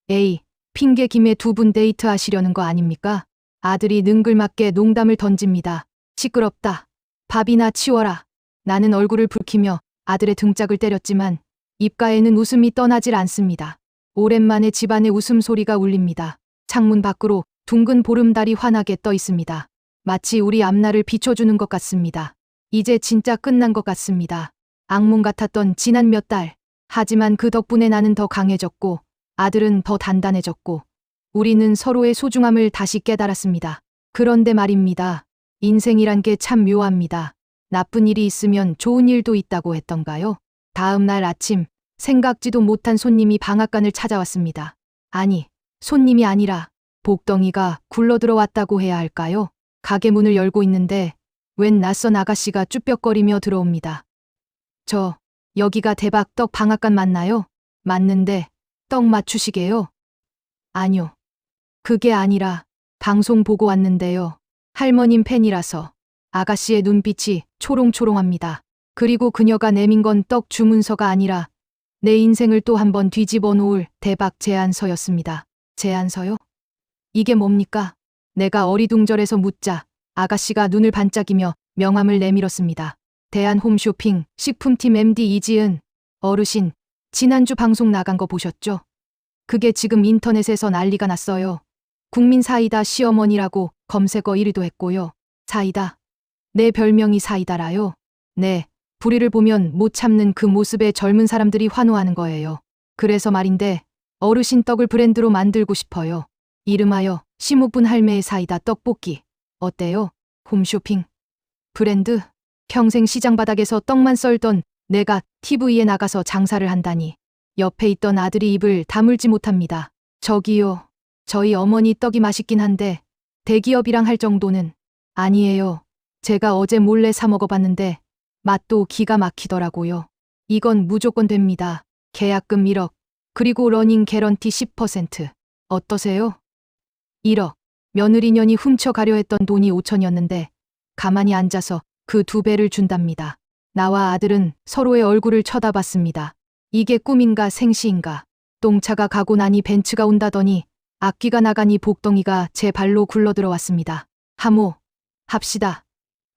에이, 핑계 김에 두 분 데이트하시려는 거 아닙니까? 아들이 능글맞게 농담을 던집니다. 시끄럽다. 밥이나 치워라. 나는 얼굴을 붉히며 아들의 등짝을 때렸지만 입가에는 웃음이 떠나질 않습니다. 오랜만에 집안의 웃음소리가 울립니다. 창문 밖으로 둥근 보름달이 환하게 떠 있습니다. 마치 우리 앞날을 비춰주는 것 같습니다. 이제 진짜 끝난 것 같습니다. 악몽 같았던 지난 몇 달. 하지만 그 덕분에 나는 더 강해졌고 아들은 더 단단해졌고 우리는 서로의 소중함을 다시 깨달았습니다. 그런데 말입니다. 인생이란 게 참 묘합니다. 나쁜 일이 있으면 좋은 일도 있다고 했던가요? 다음 날 아침 생각지도 못한 손님이 방앗간을 찾아왔습니다. 아니, 손님이 아니라 복덩이가 굴러들어왔다고 해야 할까요? 가게 문을 열고 있는데 웬 낯선 아가씨가 쭈뼛거리며 들어옵니다. 저, 여기가 대박 떡 방앗간 맞나요? 맞는데 떡 맞추시게요? 아니요. 그게 아니라 방송 보고 왔는데요. 할머님 팬이라서. 아가씨의 눈빛이 초롱초롱합니다. 그리고 그녀가 내민 건 떡 주문서가 아니라 내 인생을 또 한 번 뒤집어 놓을 대박 제안서였습니다. 제안서요? 이게 뭡니까? 내가 어리둥절해서 묻자 아가씨가 눈을 반짝이며 명함을 내밀었습니다. 대한홈쇼핑 식품팀 MD 이지은 어르신, 지난주 방송 나간 거 보셨죠? 그게 지금 인터넷에서 난리가 났어요. 국민 사이다 시어머니라고 검색어 1위도 했고요. 사이다. 내 별명이 사이다라요. 네, 불의를 보면 못 참는 그 모습에 젊은 사람들이 환호하는 거예요. 그래서 말인데 어르신 떡을 브랜드로 만들고 싶어요. 이름하여 심우분 할매의 사이다 떡볶이. 어때요? 홈쇼핑. 브랜드? 평생 시장 바닥에서 떡만 썰던 내가 TV에 나가서 장사를 한다니. 옆에 있던 아들이 입을 다물지 못합니다. 저기요. 저희 어머니 떡이 맛있긴 한데 대기업이랑 할 정도는 아니에요. 제가 어제 몰래 사 먹어봤는데 맛도 기가 막히더라고요. 이건 무조건 됩니다. 계약금 1억, 그리고 러닝 개런티 10%. 어떠세요? 1억. 며느리년이 훔쳐가려 했던 돈이 5천이었는데 가만히 앉아서 그 2배를 준답니다. 나와 아들은 서로의 얼굴을 쳐다봤습니다. 이게 꿈인가 생시인가. 똥차가 가고 나니 벤츠가 온다더니 악기가 나가니 복덩이가 제 발로 굴러들어왔습니다. 하모, 합시다.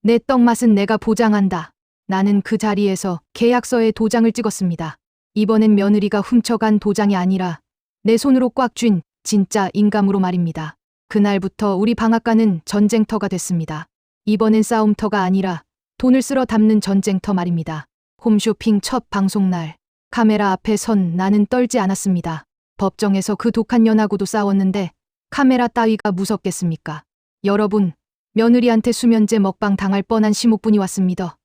내 떡 맛은 내가 보장한다. 나는 그 자리에서 계약서에 도장을 찍었습니다. 이번엔 며느리가 훔쳐간 도장이 아니라 내 손으로 꽉 쥔 진짜 인감으로 말입니다. 그날부터 우리 방앗간은 전쟁터가 됐습니다. 이번엔 싸움터가 아니라 돈을 쓸어 담는 전쟁터 말입니다. 홈쇼핑 첫 방송날. 카메라 앞에 선 나는 떨지 않았습니다. 법정에서 그 독한 년하고도 싸웠는데 카메라 따위가 무섭겠습니까? 여러분, 며느리한테 수면제 먹방 당할 뻔한 시목분이 왔습니다.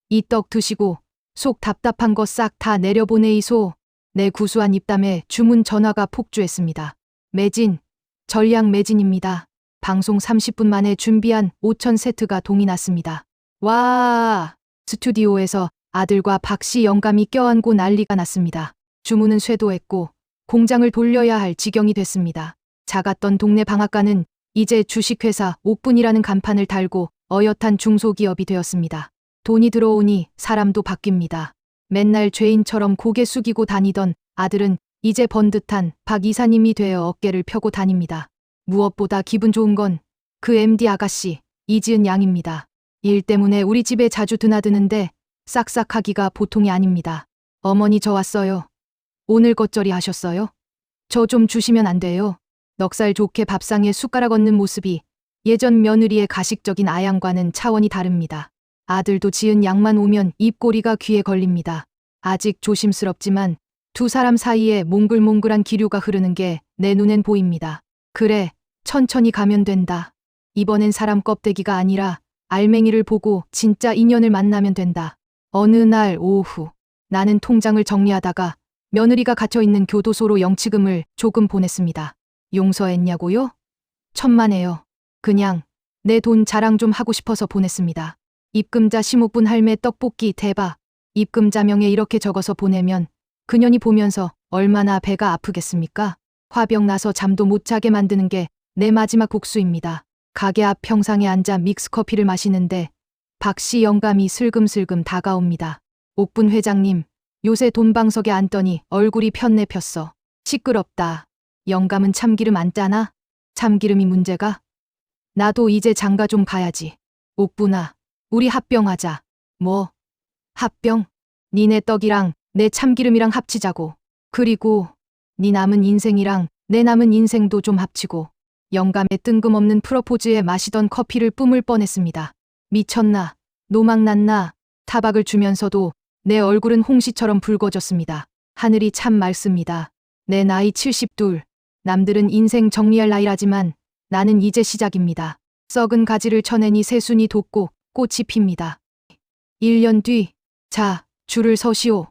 이 떡 드시고 속 답답한 거 싹 다 내려보내이소. 내 구수한 입담에 주문 전화가 폭주했습니다. 매진, 전량 매진입니다. 방송 30분 만에 준비한 5천 세트가 동이 났습니다. 와! 스튜디오에서 아들과 박씨 영감이 껴안고 난리가 났습니다. 주문은 쇄도했고 공장을 돌려야 할 지경이 됐습니다. 작았던 동네 방앗간은 이제 주식회사 옥분이라는 간판을 달고 어엿한 중소기업이 되었습니다. 돈이 들어오니 사람도 바뀝니다. 맨날 죄인처럼 고개 숙이고 다니던 아들은 이제 번듯한 박 이사님이 되어 어깨를 펴고 다닙니다. 무엇보다 기분 좋은 건 그 MD 아가씨 이지은 양입니다. 일 때문에 우리 집에 자주 드나드는데 싹싹하기가 보통이 아닙니다. 어머니 저 왔어요. 오늘 겉절이 하셨어요? 저 좀 주시면 안 돼요? 넉살 좋게 밥상에 숟가락 얹는 모습이 예전 며느리의 가식적인 아양과는 차원이 다릅니다. 아들도 지은 양만 오면 입꼬리가 귀에 걸립니다. 아직 조심스럽지만 두 사람 사이에 몽글몽글한 기류가 흐르는 게 내 눈엔 보입니다. 그래, 천천히 가면 된다. 이번엔 사람 껍데기가 아니라 알맹이를 보고 진짜 인연을 만나면 된다. 어느 날 오후 나는 통장을 정리하다가 며느리가 갇혀있는 교도소로 영치금을 조금 보냈습니다. 용서했냐고요? 천만에요. 그냥 내 돈 자랑 좀 하고 싶어서 보냈습니다. 입금자 심우분 할매 떡볶이 대박. 입금 자명에 이렇게 적어서 보내면 그년이 보면서 얼마나 배가 아프겠습니까? 화병 나서 잠도 못 자게 만드는 게 내 마지막 복수입니다. 가게 앞 평상에 앉아 믹스커피를 마시는데 박씨 영감이 슬금슬금 다가옵니다. 옥분 회장님, 요새 돈방석에 앉더니 얼굴이 폈네 폈어. 시끄럽다. 영감은 참기름 안 짜나? 참기름이 문제가? 나도 이제 장가 좀 가야지. 옥분아, 우리 합병하자. 뭐? 합병? 니네 떡이랑 내 참기름이랑 합치자고. 그리고 네 남은 인생이랑 내 남은 인생도 좀 합치고. 영감의 뜬금없는 프러포즈에 마시던 커피를 뿜을 뻔했습니다. 미쳤나? 노망났나? 타박을 주면서도 내 얼굴은 홍시처럼 붉어졌습니다. 하늘이 참 맑습니다. 내 나이 72. 남들은 인생 정리할 나이라지만 나는 이제 시작입니다. 썩은 가지를 쳐내니 새순이 돋고 꽃이 핍니다. 1년 뒤, 자, 줄을 서시오.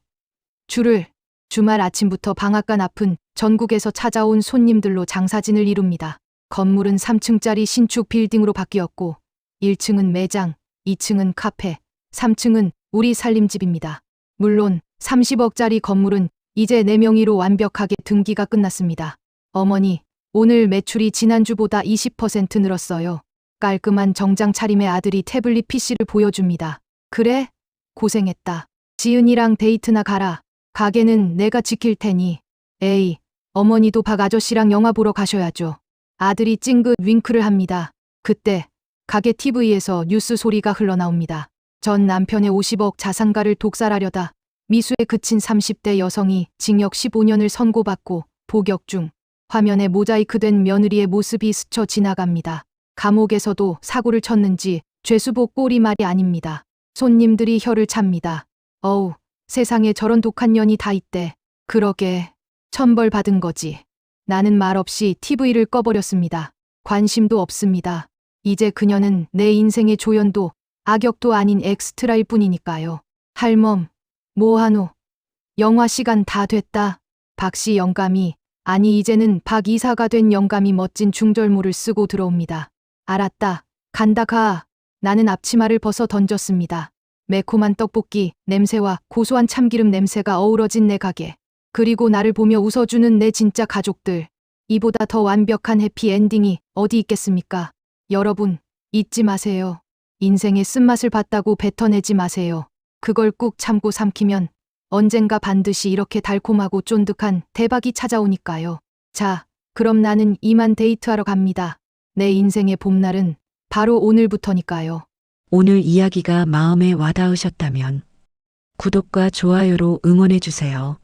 줄을. 주말 아침부터 방앗간 앞은 전국에서 찾아온 손님들로 장사진을 이룹니다. 건물은 3층짜리 신축 빌딩으로 바뀌었고 1층은 매장, 2층은 카페, 3층은 우리 살림집입니다. 물론 30억짜리 건물은 이제 내 명의로 완벽하게 등기가 끝났습니다. 어머니, 오늘 매출이 지난주보다 20% 늘었어요. 깔끔한 정장 차림의 아들이 태블릿 PC를 보여줍니다. 그래? 고생했다. 지은이랑 데이트나 가라. 가게는 내가 지킬 테니. 에이, 어머니도 박 아저씨랑 영화 보러 가셔야죠. 아들이 찡긋 윙크를 합니다. 그때 가게 TV에서 뉴스 소리가 흘러나옵니다. 전 남편의 50억 자산가를 독살하려다 미수에 그친 30대 여성이 징역 15년을 선고받고 복역 중. 화면에 모자이크된 며느리의 모습이 스쳐 지나갑니다. 감옥에서도 사고를 쳤는지 죄수복 꼴이 말이 아닙니다. 손님들이 혀를 찹니다. 어우, 세상에 저런 독한 년이 다 있대. 그러게, 천벌 받은 거지. 나는 말없이 TV를 꺼버렸습니다. 관심도 없습니다. 이제 그녀는 내 인생의 조연도 악역도 아닌 엑스트라일 뿐이니까요. 할멈, 뭐하노? 영화 시간 다 됐다. 박씨 영감이, 아니 이제는 박 이사가 된 영감이 멋진 중절모를 쓰고 들어옵니다. 알았다. 간다 가. 나는 앞치마를 벗어 던졌습니다. 매콤한 떡볶이 냄새와 고소한 참기름 냄새가 어우러진 내 가게. 그리고 나를 보며 웃어주는 내 진짜 가족들. 이보다 더 완벽한 해피엔딩이 어디 있겠습니까? 여러분, 잊지 마세요. 인생의 쓴맛을 봤다고 뱉어내지 마세요. 그걸 꾹 참고 삼키면 언젠가 반드시 이렇게 달콤하고 쫀득한 대박이 찾아오니까요. 자, 그럼 나는 이만 데이트하러 갑니다. 내 인생의 봄날은 바로 오늘부터니까요. 오늘 이야기가 마음에 와닿으셨다면 구독과 좋아요로 응원해주세요.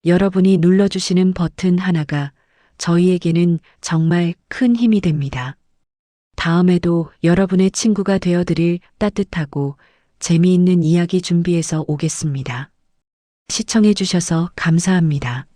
여러분이 눌러주시는 버튼 하나가 저희에게는 정말 큰 힘이 됩니다. 다음에도 여러분의 친구가 되어드릴 따뜻하고 재미있는 이야기 준비해서 오겠습니다. 시청해주셔서 감사합니다.